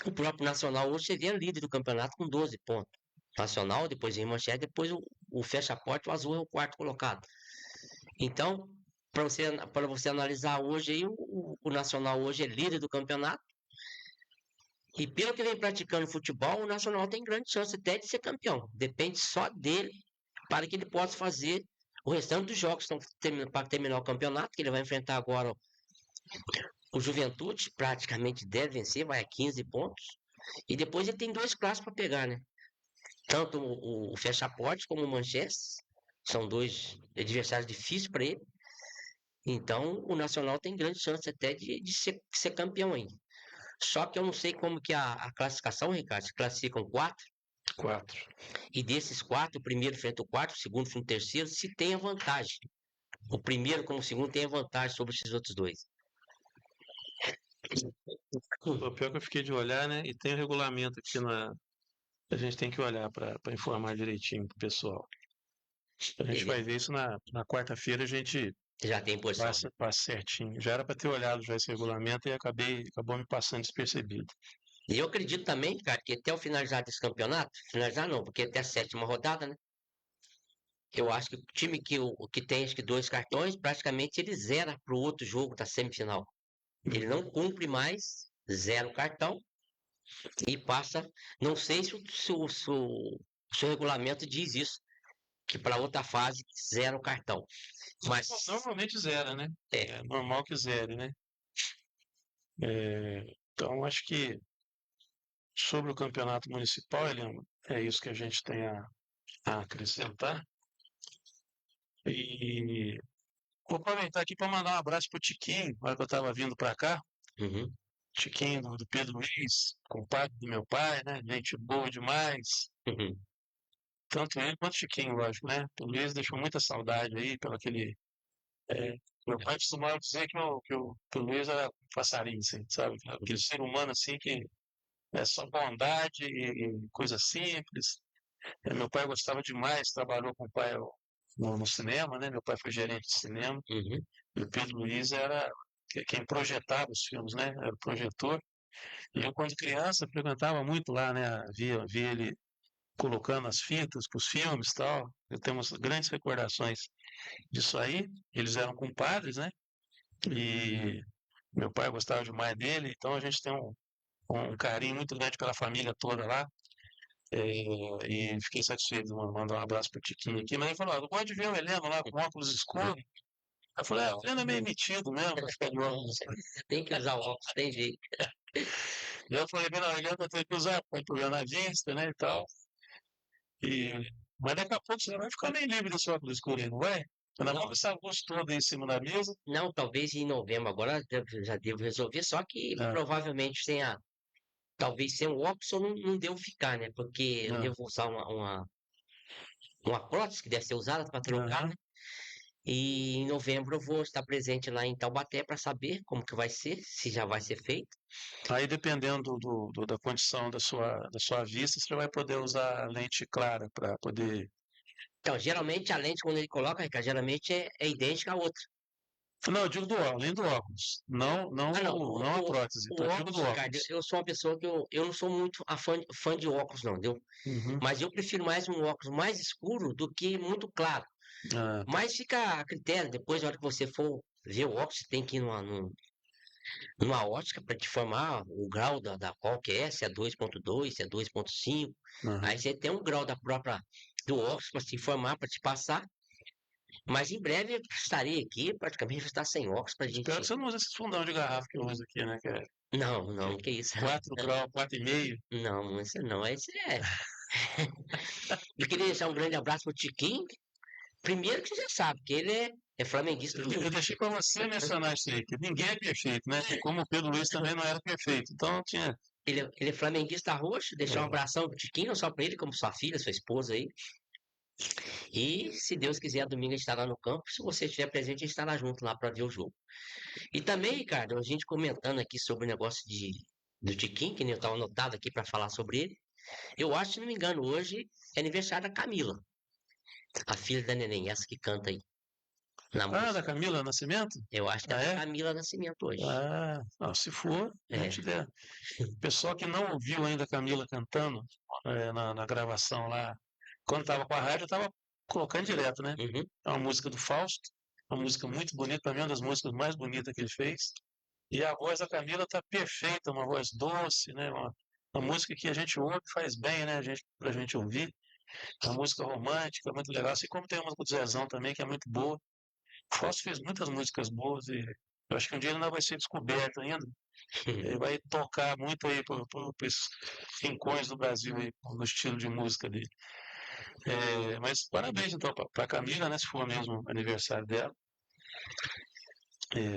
O próprio Nacional hoje você vê líder do campeonato com 12 pontos. Nacional, depois vem Manchete, depois o fecha-porte, o Azul é o quarto colocado. Então, para você analisar hoje, aí, o Nacional hoje é líder do campeonato. E pelo que vem praticando futebol, o Nacional tem grande chance até de ser campeão. Depende só dele para que ele possa fazer o restante dos jogos para terminar o campeonato, que ele vai enfrentar agora o Juventude, praticamente deve vencer, vai a 15 pontos. E depois ele tem 2 clássicos para pegar, né? Tanto o Fecha-Porte como o Manchester. São 2 adversários difíceis para ele. Então o Nacional tem grande chance até de ser campeão aí. Só que eu não sei como que a classificação, Ricardo, se classificam 4.
4.
E desses 4, o primeiro enfrenta o quarto, o segundo enfrenta o terceiro, se tem a vantagem. O primeiro como o segundo tem a vantagem sobre esses outros 2.
O pior que eu fiquei de olhar, né? E tem o regulamento aqui a gente tem que olhar para informar direitinho pro pessoal. A gente vai ver isso na quarta-feira, a gente
Já tem posição.
passa certinho. Já era para ter olhado já esse regulamento e acabou me passando despercebido.
E eu acredito também, cara, que até o finalizar desse campeonato, finalizar não, porque até a 7ª rodada, né? Eu acho que o time que tem acho que 2 cartões, praticamente ele zera pro outro jogo da semifinal. Ele não cumpre mais, 0 cartão e passa. Não sei se o seu regulamento diz isso, que para outra fase, 0 cartão. Mas
Normalmente zera, né? É normal que zere, né? Então, acho que sobre o campeonato municipal, Helena, é isso que a gente tem a acrescentar. E vou aproveitar aqui para mandar um abraço pro Tiquinho, na hora que eu estava vindo para cá.
Uhum.
Tiquinho do Pedro Luiz, compadre do meu pai, né? Gente boa demais.
Uhum.
Tanto ele quanto o Chiquinho, lógico, né? O Luiz deixou muita saudade aí pelo aquele. Meu pai costumava dizer que o Luiz era um passarinho, assim, sabe? Aquele ser humano assim que é só bondade e coisa simples. Meu pai gostava demais, trabalhou com o pai no cinema, né? Meu pai foi gerente de cinema.
Uhum.
E o Pedro Luiz era quem projetava os filmes, né? Era o projetor. E eu, quando criança, frequentava muito lá, né? Via ele colocando as fitas para os filmes e tal. Eu tenho umas grandes recordações disso aí. Eles eram compadres, né? E meu pai gostava demais dele, então a gente tem um carinho muito grande pela família toda lá. E fiquei satisfeito de mandar um abraço pro Tiquinho aqui. Mas ele falou: eu gosto de ver o Heleno lá com óculos escuros. Eu falei: o Heleno é meio metido mesmo.
Tem que usar óculos, tem jeito.
E eu falei: não, o Heleno tem que usar para jogar na vista, né? E tal. Mas daqui a pouco você vai ficar meio livre desse óculos escuro aí, não vai? Nós vamos essa luz toda aí em cima da mesa.
Não, talvez em novembro agora já devo resolver, só que provavelmente talvez sem o óculos eu não devo ficar, né? Porque eu devo usar uma prótese que deve ser usada para trocar, né? E em novembro eu vou estar presente lá em Taubaté para saber como que vai ser, se já vai ser feito.
Aí dependendo da condição da sua vista, você vai poder usar lente clara para poder.
Então, geralmente a lente quando ele coloca, Ricardo, geralmente é idêntica à outra.
Não, eu digo do óculos, nem do óculos. Não, não,
Ah, não,
não a prótese.
o
Eu digo do
óculos, Ricardo,
óculos.
eu sou uma pessoa que eu não sou muito fã de óculos, não, entendeu?
Uhum.
Mas eu prefiro mais um óculos mais escuro do que muito claro.
Ah,
Mas fica a critério, depois, na hora que você for ver o óculos, você tem que ir numa ótica para te formar o grau da qual que é, se é 2.2, se é 2.5. Aí
aham.
você tem um grau do óculos para te informar, para te passar. Mas em breve eu estarei aqui, praticamente vou estar sem óculos para a
Espero que
gente.
você não use esses fundão de garrafa que eu uso aqui, né? Que é
Não, não, que isso.
4 graus, 4,5.
Não, esse não, esse é. Eu queria deixar um grande abraço pro Tiquinho. Primeiro que você já sabe que ele é flamenguista
Eu,
do.
eu deixei para você mencionar isso aí, que ninguém é perfeito, né? E como o Pedro Luiz também não era perfeito. Então tinha.
Ele é flamenguista roxo. Deixar um
É,
abração pro Tiquinho, não só para ele, como sua filha, sua esposa aí. E se Deus quiser, domingo a gente estará no campo. Se você estiver presente, a gente estará junto lá para ver o jogo. E também, Ricardo, a gente comentando aqui sobre o negócio do Tiquinho, que nem eu estava anotado aqui para falar sobre ele. Eu acho, se não me engano, hoje é aniversário da Camila, a filha da neném, essa que canta aí na
da
música.
Camila Nascimento?
Eu acho que é
Ah,
da
é?
Camila Nascimento hoje.
Ah, não, se for, a
É.
gente der. Pessoal que não ouviu ainda a Camila cantando na gravação lá, quando estava com a rádio, eu estava colocando direto, né?
Uhum.
É uma música do Fausto, uma música muito bonita, para mim, uma das músicas mais bonitas que ele fez. E a voz da Camila está perfeita, uma voz doce, né? Uma música que a gente ouve faz bem, né? Pra gente ouvir. É uma música romântica, muito legal. Assim como tem uma música do Zezão também, que é muito boa. O Fausto fez muitas músicas boas e eu acho que um dia ele ainda vai ser descoberto ainda. Ele vai tocar muito aí para os rincões do Brasil aí, no estilo de música dele. Mas parabéns então para a Camila, né? Se for mesmo aniversário dela.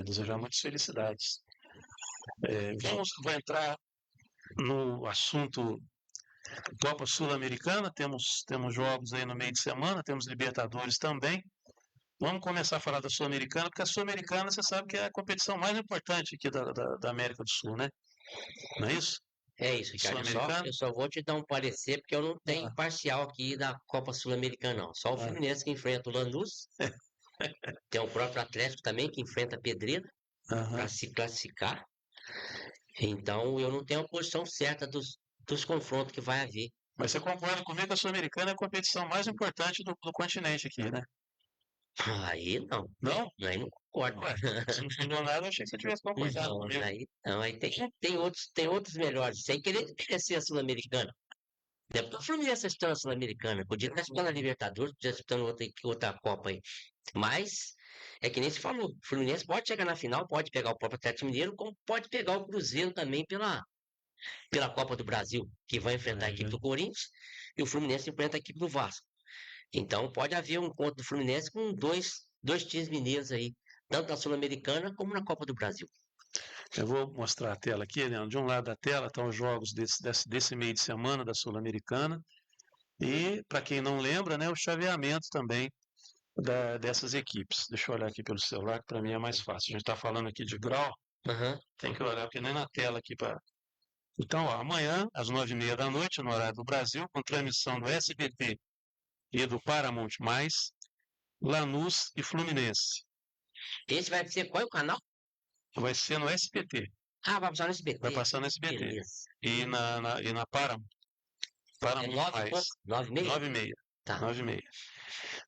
Desejar muitas felicidades. Vou entrar no assunto Copa Sul-Americana. Temos jogos aí no meio de semana, temos Libertadores também. Vamos começar a falar da Sul-Americana, porque a Sul-Americana você sabe que é a competição mais importante aqui da América do Sul, né? Não é isso?
É isso, Ricardo.
Sul-Americana?
Eu só vou te dar um parecer, porque eu não tenho
Ah,
parcial aqui da Copa Sul-Americana, não. Só o
ah,
Fluminense que enfrenta o Lanús. Tem o próprio Atlético também que enfrenta a Pedreira para
aham.
se classificar. Então eu não tenho a posição certa dos confrontos que vai haver.
Mas você concorda comigo que a Sul-Americana é a competição mais importante do continente aqui, né?
Aí não,
Não?
aí não concordo.
Ué, se não falou nada, eu achei que você tivesse concordado
Não,
comigo.
aí não, aí tem outros melhores, sem querer desmerecer a Sul-Americana. Não é porque o Fluminense está disputando a Sul-Americana, podia estar disputando a Libertadores, podia estar disputando outra Copa aí. Mas é que nem se falou, o Fluminense pode chegar na final, pode pegar o próprio Atlético Mineiro, como pode pegar o Cruzeiro também pela Copa do Brasil, que vai enfrentar a equipe
É,
do Corinthians, e o Fluminense enfrenta a equipe do Vasco. Então pode haver um encontro do Fluminense com dois times mineiros aí, tanto na Sul-Americana como na Copa do Brasil.
eu vou mostrar a tela aqui, Leandro. De um lado da tela estão os jogos desse meio de semana da Sul-Americana. E, para quem não lembra, né, o chaveamento também dessas equipes. Deixa eu olhar aqui pelo celular, que para mim é mais fácil. A gente está falando aqui de grau,
Aham.
tem que olhar porque nem na tela aqui para. Então, ó, amanhã, às 9h30 da noite, no horário do Brasil, com transmissão do SBT e do Paramount+, Lanús e Fluminense.
Esse vai ser qual é o canal?
Vai ser no SBT,
Ah, vai passar no SBT.
vai passar no SBT.
Beleza.
E na Paramount,
É
Paramount+,
9 e pouco? 9h30?
9h30.
Tá.
9h30.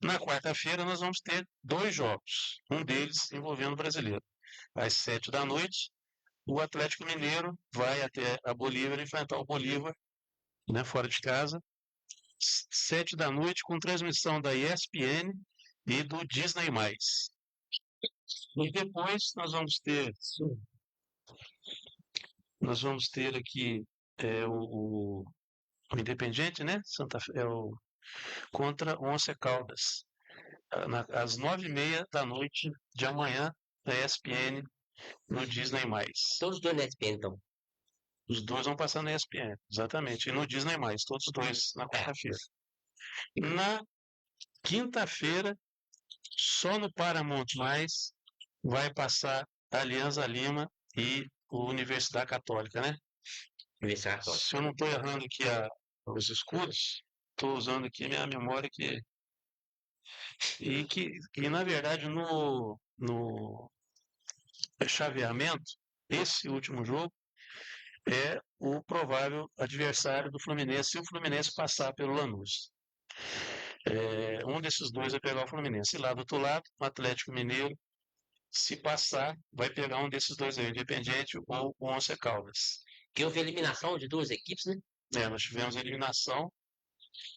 Na quarta-feira nós vamos ter 2 jogos, um deles envolvendo o brasileiro. Às 7 da noite, o Atlético Mineiro vai até a Bolívar enfrentar o Bolívar, né, fora de casa. 7 da noite, com transmissão da ESPN e do Disney+. E depois nós vamos ter aqui o Independiente, né? Santa Fe, contra o Once Caldas, às 9h30 da noite de amanhã, da ESPN, no Disney+.
Todos os dois na ESPN, então.
Os dois vão passar na ESPN, exatamente. E no Disney+, todos os dois na quarta-feira. Na quinta-feira, só no Paramount+, vai passar a Alianza Lima e a Universidade Católica, né?
Universidade Católica.
Se eu não estou errando aqui os escudos, estou usando aqui minha memória que na verdade no chaveamento, esse último jogo é o provável adversário do Fluminense se o Fluminense passar pelo Lanús. Um desses dois vai pegar o Fluminense. E lá do outro lado, o Atlético Mineiro, se passar, vai pegar um desses dois aí, o Independiente ou o Once Caldas.
Que houve eliminação de duas equipes, né?
Nós tivemos eliminação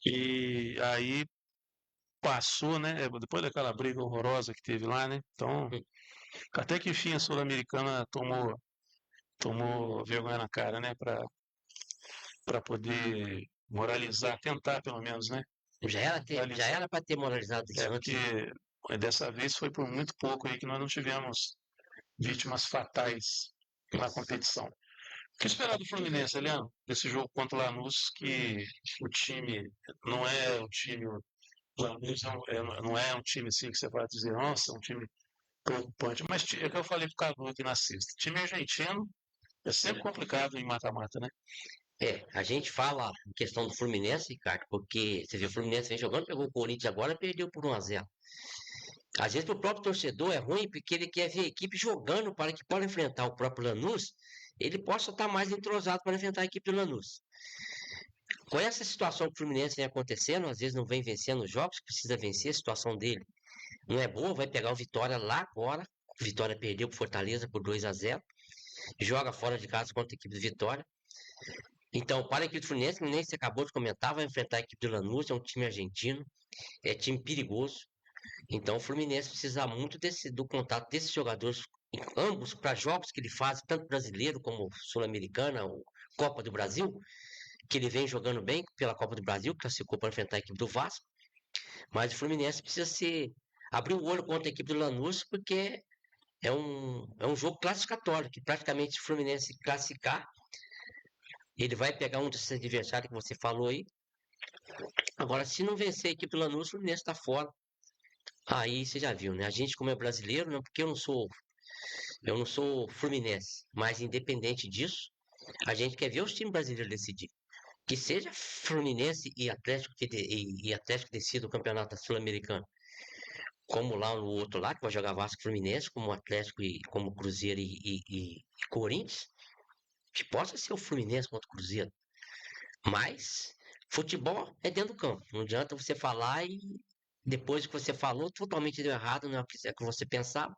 e aí passou, né? Depois daquela briga horrorosa que teve lá, né? Então, até que enfim a Sul-Americana tomou vergonha na cara, né? Para poder moralizar, tentar pelo menos, né?
Já era para ter moralizado isso antes.
Porque dessa vez foi por muito pouco aí que nós não tivemos vítimas fatais na competição. O que esperar do Fluminense, Eliano? Desse jogo contra o Lanús, que o time não é o time. O Lanús não é um time assim que você vai dizer, nossa, é um time preocupante. Mas é que eu falei pro Cadu aqui na sexta. Time argentino é sempre complicado em mata-mata, né?
A gente fala em questão do Fluminense, Ricardo, porque você viu o Fluminense vem jogando, pegou o Corinthians agora, perdeu por 1-0. Às vezes para o próprio torcedor é ruim porque ele quer ver a equipe jogando para que pode enfrentar o próprio Lanús, ele possa estar mais entrosado para enfrentar a equipe do Lanús. Com essa situação que o Fluminense vem acontecendo, às vezes não vem vencendo os jogos, precisa vencer, a situação dele não é boa, vai pegar o Vitória lá agora. O Vitória perdeu para Fortaleza por 2-0, joga fora de casa contra a equipe do Vitória. Então, para a equipe do Fluminense, que nem você acabou de comentar, vai enfrentar a equipe do Lanús, é um time argentino, é time perigoso. Então, o Fluminense precisa muito do contato desses jogadores, ambos, para jogos que ele faz, tanto brasileiro como Sul-Americana, ou Copa do Brasil, que ele vem jogando bem pela Copa do Brasil, classificou para enfrentar a equipe do Vasco. Mas o Fluminense precisa abrir o olho contra a equipe do Lanús, porque é um jogo classificatório, que praticamente se o Fluminense classificar, ele vai pegar um desses adversários que você falou aí. Agora, se não vencer a equipe do Lanús, o Fluminense está fora. Aí você já viu, né? A gente, como é brasileiro, não, porque eu não sou fluminense, mas independente disso, a gente quer ver os times brasileiros decidir. Que seja Fluminense e Atlético e Atlético decida o campeonato sul-americano. Como lá no outro lado, que vai jogar Vasco e Fluminense, como Atlético e como Cruzeiro e Corinthians, que possa ser o Fluminense contra o Cruzeiro. Mas futebol é dentro do campo. Não adianta você falar e depois que você falou, totalmente deu errado, não é o que você pensava.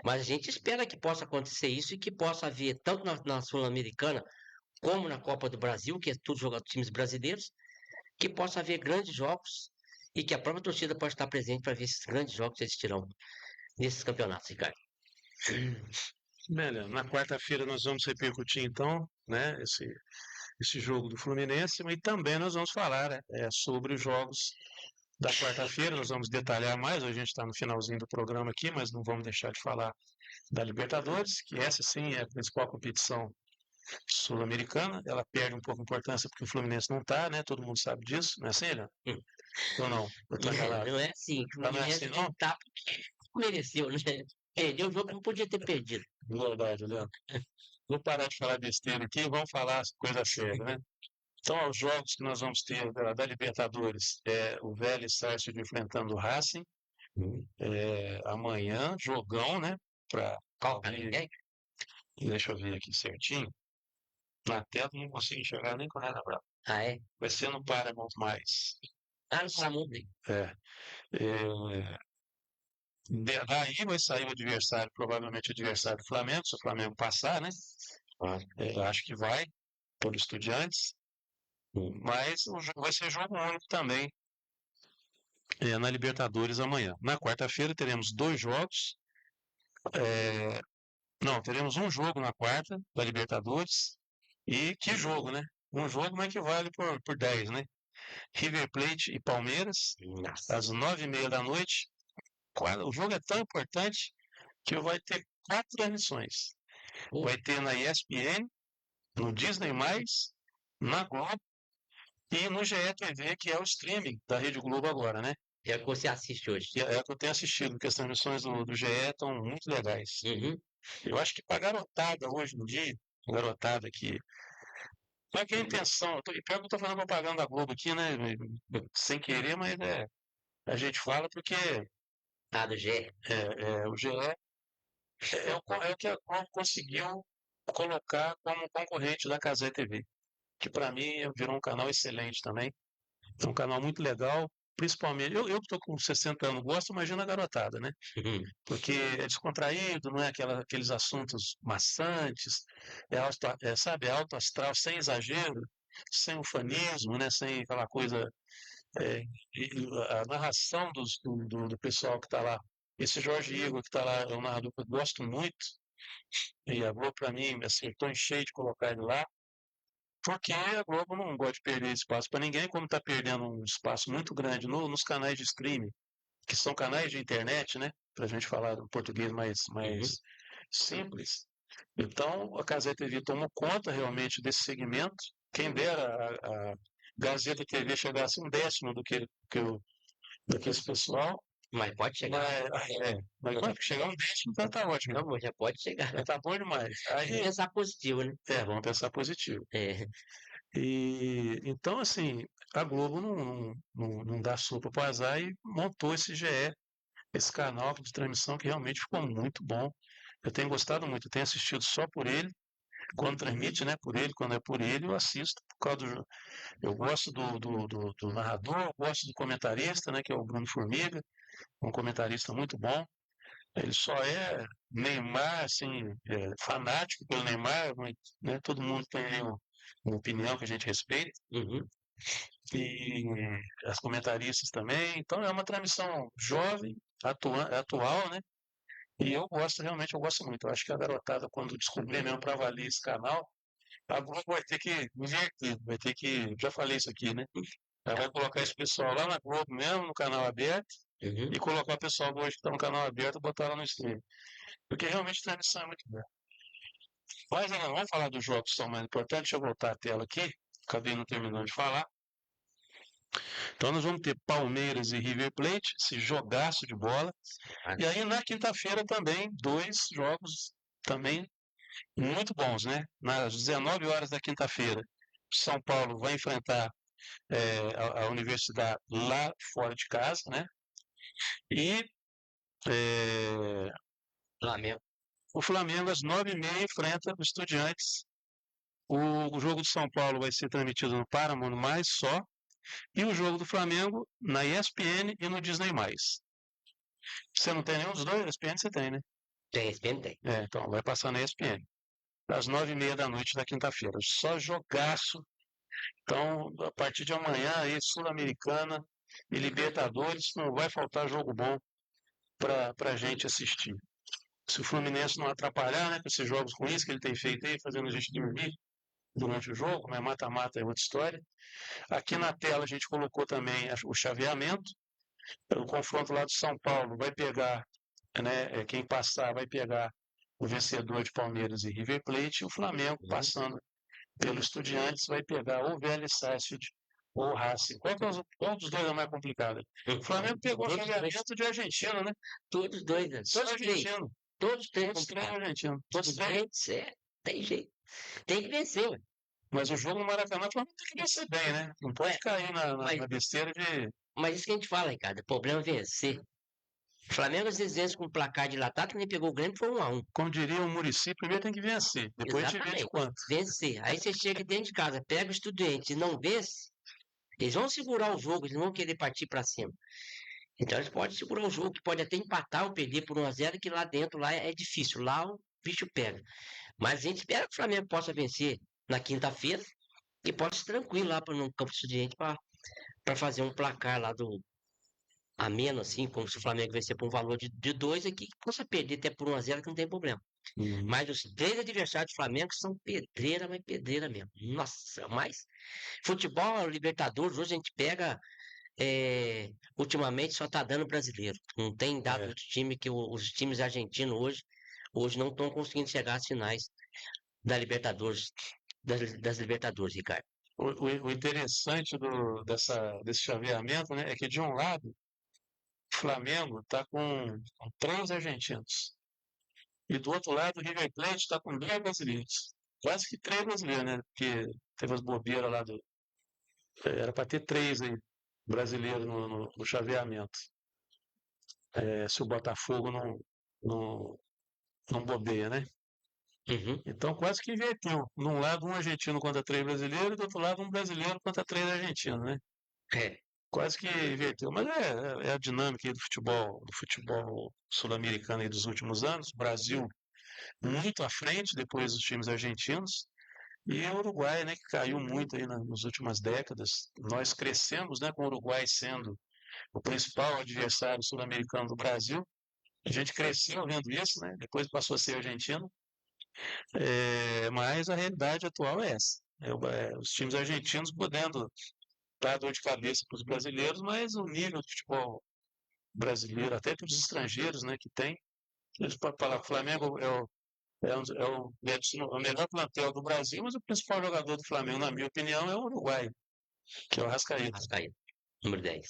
Mas a gente espera que possa acontecer isso e que possa haver, tanto na Sul-Americana, como na Copa do Brasil, que é tudo jogado times brasileiros, que possa haver grandes jogos e que a própria torcida pode estar presente para ver esses grandes jogos que eles terão nesses campeonatos, Ricardo.
Beleza. Na quarta-feira nós vamos repercutir então, né, esse jogo do Fluminense, e também nós vamos falar sobre os jogos da quarta-feira, nós vamos detalhar mais, hoje a gente está no finalzinho do programa aqui, mas não vamos deixar de falar da Libertadores, que essa sim é a principal competição sul-americana, ela perde um pouco de importância porque o Fluminense não está, né, todo mundo sabe disso, não é assim, né? Ou não?
Não é assim, o Fluminense não está porque mereceu, né? Perdeu o jogo que não podia ter perdido.
Verdade, Leandro. Vou parar de falar besteira aqui e vamos falar coisa séria, né? Então, os jogos que nós vamos ter da Libertadores, o Vélez Sarsfield enfrentando o Racing, amanhã, jogão, né? Deixa eu ver aqui certinho. Na tela não consigo enxergar nem com nada bravo.
Ah, é?
Vai ser no Paramount+.
Ah, no Paramount.
Daí vai sair o adversário, provavelmente o adversário do Flamengo, se o Flamengo passar, né? Acho que vai, por Estudiantes. Mas vai ser jogo único também na Libertadores amanhã. Na quarta-feira teremos 2 jogos. Não, teremos um jogo na quarta da Libertadores. E que jogo, né? Um jogo, mas que vale por 10, né? River Plate e Palmeiras, às 9h30 da noite. O jogo é tão importante que vai ter 4 transmissões. Vai ter na ESPN, no Disney+, na Globo e no GE TV, que é o streaming da Rede Globo agora, né?
É o que você assiste hoje.
É o que eu tenho assistido, porque as transmissões do GE estão muito legais. Eu acho que para garotada hoje em dia, garotada que... Qual é a intenção? Pior que eu estou fazendo propaganda da Globo aqui, né? Sem querer, mas a gente fala porque...
Do GE.
O GE É o que a Globo conseguiu colocar como concorrente da Cazé TV, que para mim virou um canal excelente também. É um canal muito legal, principalmente. Eu que estou com 60 anos, gosto, imagina a garotada, né? Porque é descontraído, não é aqueles assuntos maçantes, sabe, é alto astral, sem exagero, sem ufanismo, né? Sem aquela coisa. A narração do pessoal que está lá. Esse Jorge Igor que está lá é um narrador que eu gosto muito, e a Globo, para mim, acertou em cheio de colocar ele lá. Porque a Globo não gosta de perder espaço para ninguém, como está perdendo um espaço muito grande nos canais de streaming, que são canais de internet, né? Para a gente falar um português mais simples. Então, a Cazé TV tomou conta realmente desse segmento. Quem dera a Gazeta TV chegasse um décimo do que esse pessoal.
Mas pode chegar.
Mas quando chegar um décimo, então tá ótimo.
Não, já pode chegar.
Já tá bom demais.
Vamos pensar positivo, né?
Vamos pensar positivo.
É.
E então, assim, a Globo não dá sopa para o azar e montou esse GE, esse canal de transmissão que realmente ficou muito bom. Eu tenho gostado muito, eu tenho assistido só por ele, quando transmite, né, por ele, quando é por ele, eu assisto por causa eu gosto do narrador, eu gosto do comentarista, né, que é o Bruno Formiga, um comentarista muito bom. Ele só é Neymar, assim, fanático pelo Neymar, né, todo mundo tem aí uma opinião que a gente respeita. E as comentaristas também. Então é uma transmissão jovem, atual, né? E eu gosto, realmente, eu gosto muito. Eu acho que a garotada, quando descobrir mesmo para valer esse canal, a Globo vai ter que inverter, vai ter que. Já falei isso aqui, né? Ela vai colocar esse pessoal lá na Globo mesmo, no canal aberto, e colocar o pessoal hoje que está no canal aberto e botar lá no stream. Porque realmente a transmissão é muito boa. Mas vamos falar dos jogos que são mais importantes. Deixa eu voltar a tela aqui. Acabei não terminando de falar. Então nós vamos ter Palmeiras e River Plate, esse jogaço de bola. E aí na quinta-feira também, 2 jogos também muito bons, né? Nas 19 horas da quinta-feira, São Paulo vai enfrentar a Universidade lá fora de casa, né? E
Flamengo.
O Flamengo às 9h30 enfrenta o Estudiantes. O jogo do São Paulo vai ser transmitido no Paramount+, só. E o jogo do Flamengo na ESPN e no Disney+. Você não tem nenhum dos dois? ESPN você tem, né?
Tem, ESPN tem.
Então vai passar na ESPN. Às 9h30 da noite da quinta-feira. Só jogaço. Então, a partir de amanhã, aí, Sul-Americana e Libertadores, não vai faltar jogo bom para a gente assistir. Se o Fluminense não atrapalhar, né, com esses jogos ruins que ele tem feito aí, fazendo a gente dormir durante o jogo, mas mata-mata é outra história. Aqui na tela a gente colocou também o chaveamento. O confronto lá de São Paulo vai pegar, né, quem passar vai pegar o vencedor de Palmeiras e River Plate, e o Flamengo passando pelo Estudiantes vai pegar ou o Vélez Sarsfield ou o Racing. Qual dos dois é mais complicado? O Flamengo pegou o chaveamento de argentino, né?
Todos dois, né?
Todos argentinos.
Todos três
argentinos.
Todos três, tem jeito. Tem que vencer, ué.
Mas o jogo no Maracanã, o Flamengo tem que vencer bem, né? Não pode cair na besteira de...
Mas isso que a gente fala, Ricardo, o problema é vencer. O Flamengo às vezes vence com placar dilatado, que nem pegou o Grêmio, foi 1-1.
Como diria o Muricy, primeiro tem que vencer, depois a gente vê de quanto.
Vencer. Aí você chega dentro de casa, pega o Estudiante e não vence, eles vão segurar o jogo, eles não vão querer partir para cima. Então eles podem segurar o jogo, que pode até empatar ou perder por 1-0, que lá dentro lá é difícil, lá o bicho pega. Mas a gente espera que o Flamengo possa vencer na quinta-feira e possa ser tranquilo lá no campo do Estudiante para fazer um placar lá do ameno, assim, como se o Flamengo vencer por um valor de 2 aqui, que possa perder até por 1-0, que não tem problema. Mas os 3 adversários do Flamengo são pedreira, mas pedreira mesmo. Nossa, mas futebol, Libertadores, hoje a gente pega. Ultimamente só tá dando brasileiro. Não tem dado outro time, que os times argentinos hoje não estão conseguindo chegar às finais da Libertadores, das Libertadores, Ricardo.
O interessante desse chaveamento, né, é que de um lado o Flamengo está com 3 argentinos. E do outro lado, o River Plate está com 2 brasileiros. Quase que 3 brasileiros, né? Porque teve as bobeiras lá do. Era para ter 3 aí, brasileiros no chaveamento. Se o Botafogo não não bobeia, né?
Uhum.
Então quase que inverteu. Num lado um argentino contra 3 brasileiros, e do outro lado um brasileiro contra 3 argentinos, né?
É.
Quase que inverteu. Mas é a dinâmica aí do futebol sul-americano aí dos últimos anos. O Brasil muito à frente depois dos times argentinos. E o Uruguai, né, que caiu muito aí nas últimas décadas. Nós crescemos, né, com o Uruguai sendo o principal adversário sul-americano do Brasil. A gente cresceu vendo isso, né? Depois passou a ser argentino. Mas a realidade atual é essa. Os times argentinos podendo dar dor de cabeça para os brasileiros, mas o nível do futebol brasileiro, até para os estrangeiros, né, que tem. Eles podem falar que o Flamengo é o melhor plantel do Brasil, mas o principal jogador do Flamengo, na minha opinião, é o Uruguai, que é o Arrascaeta.
Arrascaeta, número 10.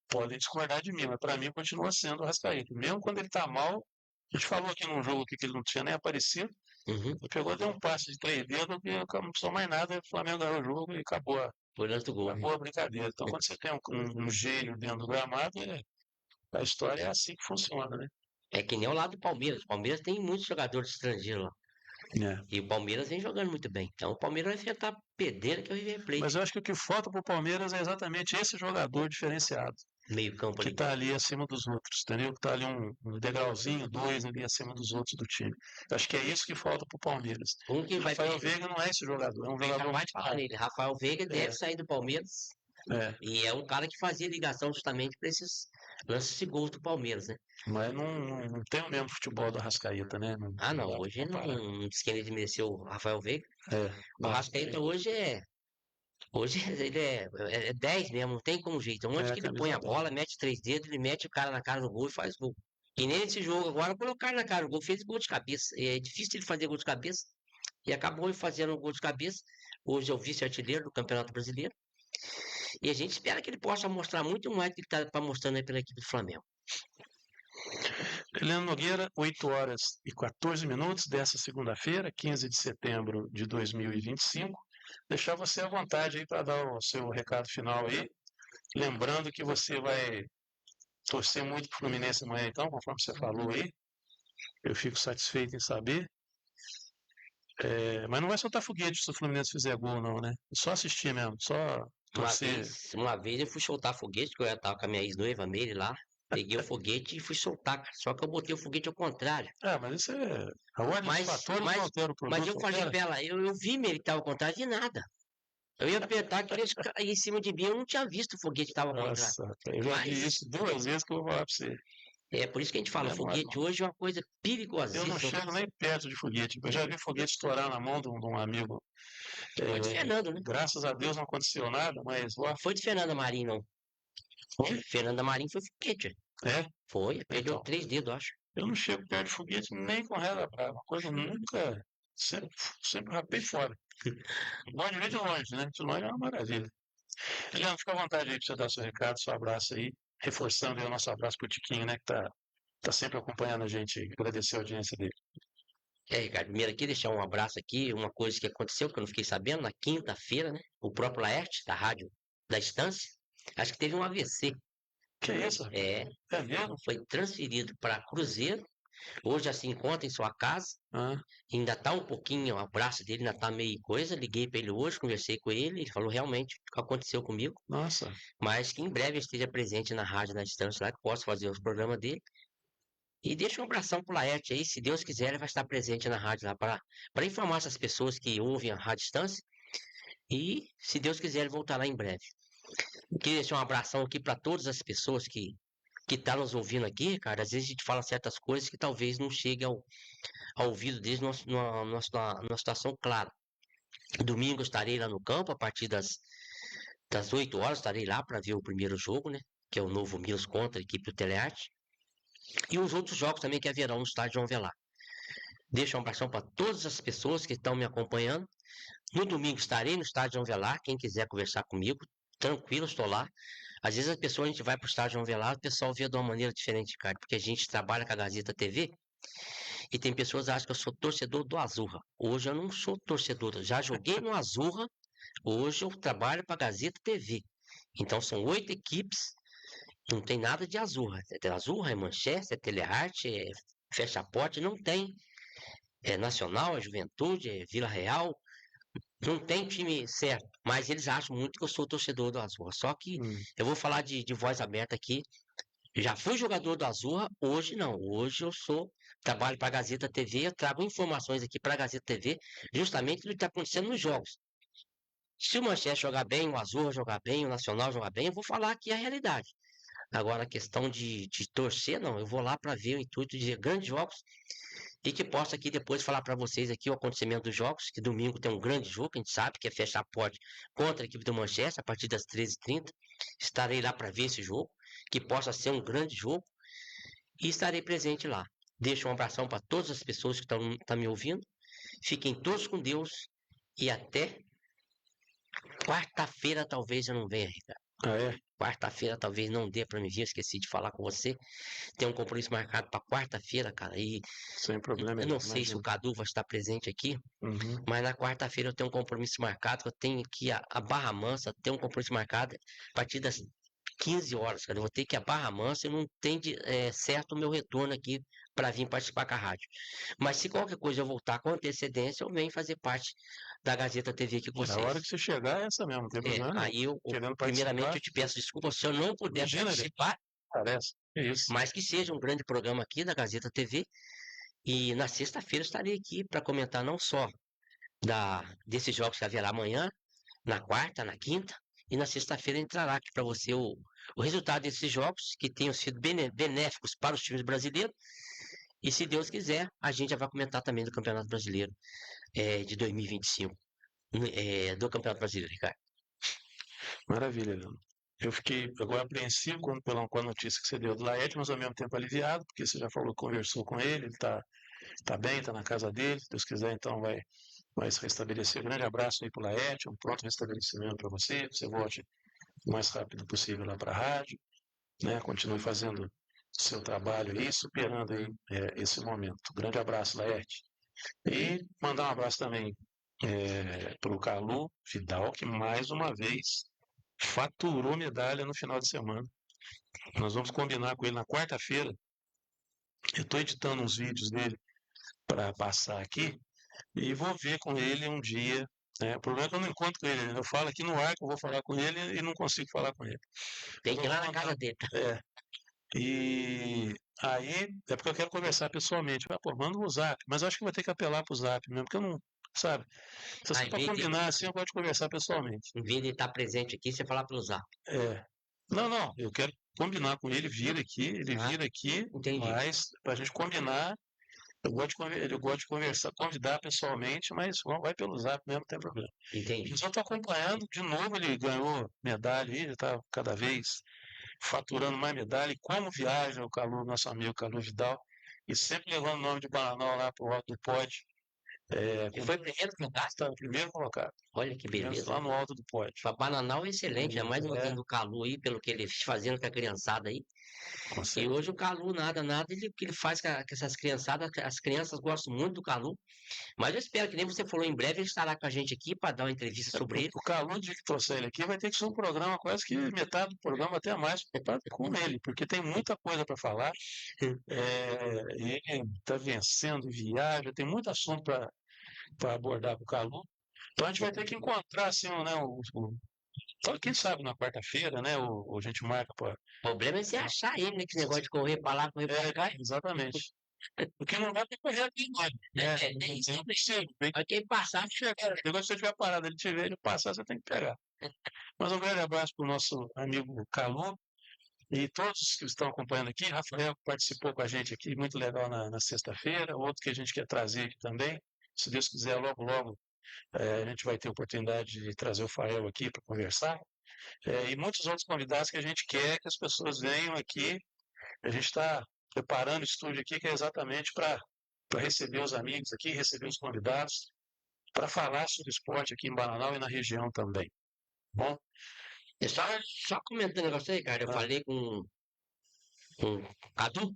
Podem discordar de mim, mas para mim continua sendo o Arrascaeta. Mesmo quando ele está mal, a gente falou aqui num jogo aqui que ele não tinha nem aparecido,
Uhum.
ele pegou, deu um passe de 3 dedos, e não precisou mais nada, o Flamengo ganhou o jogo e acabou,
Foi lance do gol.
acabou a brincadeira. Então, quando você tem um gênio dentro do gramado, a história é assim que funciona, né?
É que nem o lado do Palmeiras. O Palmeiras tem muitos jogadores estrangeiros lá. E o Palmeiras vem jogando muito bem. Então o Palmeiras vai enfrentar a pedreira que é o River Plate.
Mas eu acho que o que falta para o Palmeiras é exatamente esse jogador diferenciado,
Meio campo
que
ali.
está ali acima dos outros, entendeu? Que está ali um degrauzinho, 2 ali acima dos outros do time. Eu acho que é isso que falta para o Palmeiras.
Um que vai
Rafael Veiga não é esse jogador, é um jogador mais
falar nele. Rafael Veiga deve sair do Palmeiras. E é um cara que fazia ligação justamente para esses lances de gols do Palmeiras, né?
Mas não tem o mesmo futebol do Arrascaeta, né?
Não, hoje não diz que ele desmereceu o Rafael Veiga. O Arrascaeta hoje ele é 10 mesmo, não tem como jeito. Onde que ele põe a bola, mete 3 dedos, ele mete o cara na cara do gol e faz gol. E nesse jogo agora, colocaram na cara do gol, fez gol de cabeça. É difícil ele fazer gol de cabeça. E acabou ele fazendo um gol de cabeça. Hoje é o vice-artilheiro do Campeonato Brasileiro. E a gente espera que ele possa mostrar muito mais do que ele está mostrando aí pela equipe do Flamengo.
Eliano Nogueira, 8 horas e 14 minutos dessa segunda-feira, 15 de setembro de 2025. Deixar você à vontade aí para dar o seu recado final aí. Lembrando que você vai torcer muito para o Fluminense amanhã, então, conforme você falou aí. Eu fico satisfeito em saber. Mas não vai soltar foguete se o Fluminense fizer gol, não, né? Só assistir mesmo, só torcer.
Uma vez eu fui soltar foguete, que eu estava com a minha ex-noiva, Meire, lá. Peguei o foguete e fui soltar, cara. Só que eu botei o foguete ao contrário.
Mas isso é. A ordem dos fatores não altera o produto.
Mas eu falei pra ela, eu vi Meire que estava ao contrário, vi nada. Eu ia apertar que eles caíam em cima de mim, eu não tinha visto o foguete que estava ao contrário.
Nossa, eu já vi isso 2 vezes que eu vou falar pra você.
É por isso que a gente fala, foguete hoje é uma coisa perigosíssima.
Eu não chego nem perto de foguete. Eu já vi foguete estourar na mão de um amigo.
Foi de Fernando, né?
Graças a Deus não aconteceu nada, mas...
Foi de Fernanda Marim, não.
Foi?
Fernanda Marim foi foguete. Foi, perdeu 3 dedos, acho.
Eu não chego perto de foguete nem com reza brava. Uma coisa nunca... Sempre rapei fora. Longe, de longe, né? De longe é uma maravilha. Eliano, fica à vontade aí para você dar seu recado, seu abraço aí. Reforçando aí o nosso abraço pro Tiquinho, né? Que tá sempre acompanhando a gente aí. Agradecer a audiência dele.
Ricardo, primeiro aqui, deixar um abraço aqui, uma coisa que aconteceu, que eu não fiquei sabendo, na quinta-feira, né? O próprio Laerte, da rádio da Estância, acho que teve um AVC.
Que isso?
É
mesmo?
Foi transferido para Cruzeiro, hoje já se encontra em sua casa, ainda tá um pouquinho, o braço dele ainda tá meio coisa, liguei para ele hoje, conversei com ele, ele falou realmente o que aconteceu comigo.
Nossa.
Mas que em breve esteja presente na rádio da Estância lá, que posso fazer os programas dele. E deixa um abração pro Laerte aí, se Deus quiser, ele vai estar presente na rádio lá para informar essas pessoas que ouvem a Rádio Estância. E, se Deus quiser, ele voltará em breve. Queria deixar um abração aqui para todas as pessoas que tá nos ouvindo aqui, cara. Às vezes a gente fala certas coisas que talvez não chegue ao ouvido deles numa situação clara. Domingo eu estarei lá no campo, a partir das 8 horas, estarei lá para ver o primeiro jogo, né? Que é o Novo Milos contra a equipe do Telearte. E os outros jogos também que haverão no estádio João Velar. Deixo um abração para todas as pessoas que estão me acompanhando. No domingo estarei no estádio João Velar. Quem quiser conversar comigo, tranquilo, estou lá. Às vezes a gente vai para o estádio João Velar, o pessoal vê de uma maneira diferente, cara, porque a gente trabalha com a Gazeta TV e tem pessoas que acham que eu sou torcedor do Azurra. Hoje eu não sou torcedor, já joguei no Azurra, hoje eu trabalho para a Gazeta TV. Então são 8 equipes. Não tem nada de Azurra. É Azurra, é Manchester, é Telearte, fecha a porta, não tem. É Nacional, é Juventude, é Vila Real, não tem time certo, mas eles acham muito que eu sou torcedor do Azul. Só que eu vou falar de voz aberta aqui. Já fui jogador do Azul, hoje não. Hoje eu trabalho para a Gazeta TV, eu trago informações aqui para a Gazeta TV, justamente do que está acontecendo nos jogos. Se o Manchester jogar bem, o Azul jogar bem, o Nacional jogar bem, eu vou falar aqui a realidade. Agora, a questão de torcer, não. Eu vou lá para ver o intuito de ver grandes jogos e que posso aqui depois falar para vocês aqui o acontecimento dos jogos, que domingo tem um grande jogo, a gente sabe que é fechar a porta contra a equipe do Manchester, a partir das 13h30. Estarei lá para ver esse jogo, que possa ser um grande jogo, e estarei presente lá. Deixo um abração para todas as pessoas que estão me ouvindo. Fiquem todos com Deus e até quarta-feira talvez eu não venha, Ricardo.
Ah, é?
Quarta-feira talvez não dê para me vir, esqueci de falar com você. Tem um compromisso marcado para quarta-feira, cara. E
Sem problema.
eu não sei se o Cadu vai estar presente aqui, mas na quarta-feira eu tenho um compromisso marcado, que eu tenho que ir a Barra Mansa, tem um compromisso marcado a partir das 15 horas, cara. Eu vou ter que ir a Barra Mansa e não tem certo o meu retorno aqui para vir participar com a rádio. Mas se qualquer coisa eu voltar com antecedência, eu venho fazer parte da Gazeta TV aqui com
A
vocês.
hora que você chegar é essa mesmo, não tem problema não.
Aí
Querendo
primeiramente,
participar,
eu te peço desculpa se eu não puder
imagina,
participar,
parece. É isso.
mas que seja um grande programa aqui da Gazeta TV. E na sexta-feira eu estarei aqui para comentar não só desses jogos que haverá amanhã, na quarta, na quinta, e na sexta-feira entrará aqui para você o resultado desses jogos, que tenham sido benéficos para os times brasileiros. E se Deus quiser, a gente já vai comentar também do Campeonato Brasileiro de 2025. Do Campeonato Brasileiro, Ricardo.
Maravilha, Leandro. Eu fiquei agora apreensivo com a notícia que você deu do Laerte, mas ao mesmo tempo aliviado, porque você já falou, conversou com ele está bem, está na casa dele. Se Deus quiser, então vai se restabelecer. Um grande abraço aí para o Laerte, um pronto restabelecimento para você, que você volte o mais rápido possível lá para a rádio, né? Continue fazendo seu trabalho aí, superando aí esse momento. Grande abraço, Laerte. E mandar um abraço também para o Calu Vidal, que mais uma vez faturou medalha no final de semana. Nós vamos combinar com ele na quarta-feira. Eu estou editando uns vídeos dele para passar aqui e vou ver com ele um dia. O problema é que eu não encontro com ele. Eu falo aqui no ar que eu vou falar com ele e não consigo falar com ele.
Tem que ir lá na casa dele.
E aí é porque eu quero conversar pessoalmente. Manda o zap. Mas eu acho que vai ter que apelar para o zap mesmo, porque eu não. Sabe? Se você para combinar assim, eu gosto de conversar pessoalmente.
Em vez de estar presente aqui, você falar pelo zap.
Não, eu quero combinar com ele, vir aqui, ele vir aqui,
entendi.
Mas para a gente combinar, eu gosto de conversar, convidar pessoalmente, mas vai pelo zap mesmo, não tem problema.
Entendi.
Eu só estou acompanhando, de novo ele ganhou medalha aí, já está cada vez faturando mais medalha, e como viaja o Calu, nosso amigo Calu Vidal, e sempre levando o nome de Bananal lá para o alto do pódio.
Ele foi primeiro colocado?
Está primeiro colocado.
Olha que beleza.
Lá no alto do pódio.
O Bananal é excelente, é mais um do Calu aí, pelo que ele fazendo com a criançada aí. E hoje o Calu, nada, o que ele faz com essas criançadas, as crianças gostam muito do Calu. Mas eu espero que nem você falou, em breve ele estará com a gente aqui para dar uma entrevista sobre ele.
O Calu, de que trouxe ele aqui, vai ter que ser um programa, quase que metade do programa, até mais, com ele, porque tem muita coisa para falar. Ele está vencendo, viaja, tem muito assunto para abordar com o Calu. Então a gente vai ter que encontrar, assim, né, então, quem sabe na quarta-feira, né, ou a gente marca para...
O problema é você achar ele, né, que esse negócio de correr para lá, correr para cá.
Exatamente. Porque não dá para correr aqui mais.
Isso
não precisa.
Mas quem passar,
Depois se você estiver parado, ele te ver, ele passar, você tem que pegar. Mas um grande abraço para o nosso amigo Calu e todos que estão acompanhando aqui. Rafael participou com a gente aqui, muito legal na sexta-feira. Outro que a gente quer trazer aqui também. Se Deus quiser, logo, logo, a gente vai ter a oportunidade de trazer o Fael aqui para conversar. E muitos outros convidados que a gente quer que as pessoas venham aqui. A gente está preparando o estúdio aqui, que é exatamente para receber os amigos aqui, receber os convidados, para falar sobre esporte aqui em Bananal e na região também. Bom?
Só comentando um negócio aí, cara. Eu falei com o Cadu,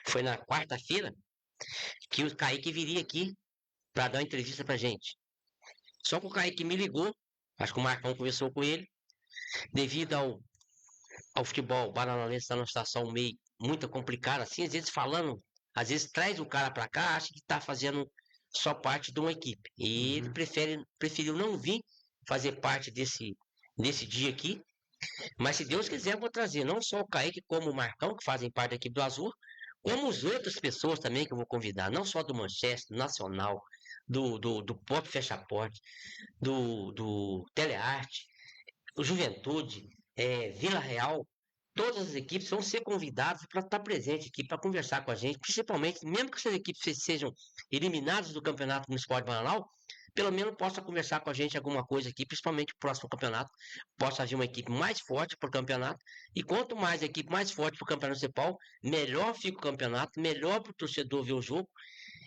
foi na quarta-feira, que o Kaique viria aqui para dar uma entrevista pra gente. Só que o Kaique me ligou, acho que o Marcão conversou com ele, devido ao futebol bananense estar numa situação meio muito complicada, assim, às vezes falando Às vezes traz o cara para cá, acha que está fazendo só parte de uma equipe. E ele preferiu não vir fazer parte desse dia aqui. Mas se Deus quiser, eu vou trazer não só o Kaique, como o Marcão, que fazem parte da equipe do Azul, como as outras pessoas também que eu vou convidar, não só do Manchester, Nacional, do Pop Fecha Porte, do Telearte, o Juventude, Vila Real, todas as equipes vão ser convidadas para estar presente aqui, para conversar com a gente, principalmente, mesmo que essas equipes sejam eliminadas do Campeonato Municipal de Bananal, pelo menos possa conversar com a gente alguma coisa aqui, principalmente o próximo campeonato, possa haver uma equipe mais forte para o campeonato, e quanto mais a equipe mais forte para o campeonato municipal, melhor fica o campeonato, melhor para o torcedor ver o jogo,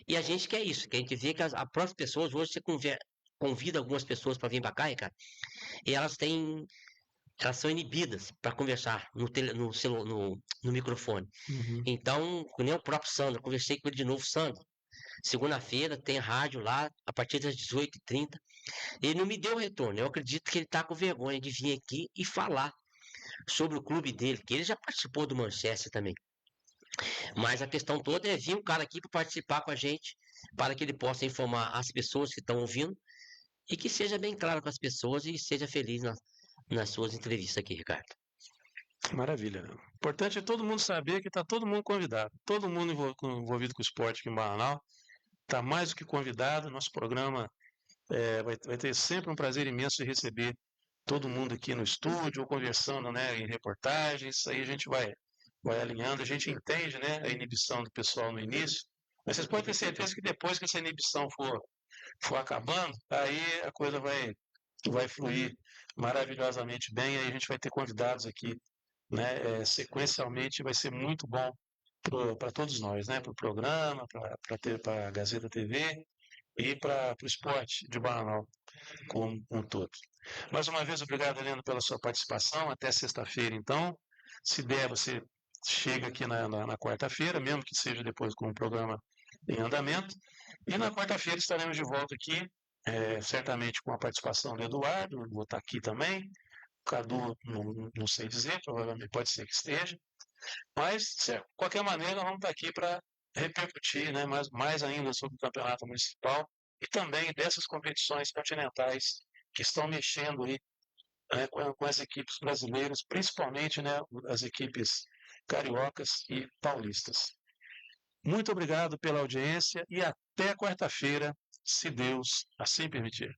e a gente quer isso, que a gente vê que as próprias pessoas, hoje você convida algumas pessoas para vir para cá, cara, e elas são inibidas para conversar no microfone. Então, nem o próprio Sandro, conversei com ele de novo, Sandro. Segunda-feira tem rádio lá, a partir das 18h30. Ele não me deu retorno. Eu acredito que ele está com vergonha de vir aqui e falar sobre o clube dele, que ele já participou do Manchester também. Mas a questão toda é vir um cara aqui para participar com a gente, para que ele possa informar as pessoas que estão ouvindo e que seja bem claro com as pessoas e seja feliz nas suas entrevistas aqui, Ricardo.
Maravilha. O importante é todo mundo saber que está todo mundo convidado. Todo mundo envolvido com o esporte aqui em Bananal está mais do que convidado. Nosso programa vai ter sempre um prazer imenso de receber todo mundo aqui no estúdio ou conversando, né, em reportagens. Aí a gente vai alinhando, a gente entende, né, a inibição do pessoal no início, mas vocês podem ter certeza que depois que essa inibição for acabando, aí a coisa vai fluir maravilhosamente bem, aí a gente vai ter convidados aqui, né, sequencialmente vai ser muito bom para todos nós, né, para o programa, para a Gazeta TV e para o esporte de Bananal como um todo. Mais uma vez, obrigado, Helena, pela sua participação. Até sexta-feira, então. Se der, você chega aqui na quarta-feira, mesmo que seja depois com o programa em andamento. E na quarta-feira estaremos de volta aqui, certamente com a participação do Eduardo, vou estar aqui também. O Cadu, não sei dizer, provavelmente pode ser que esteja. Mas, de qualquer maneira, vamos estar aqui para repercutir, né, mais ainda sobre o campeonato municipal e também dessas competições continentais que estão mexendo aí, né, com as equipes brasileiras, principalmente, né, as equipes cariocas e paulistas. Muito obrigado pela audiência e até quarta-feira, se Deus assim permitir.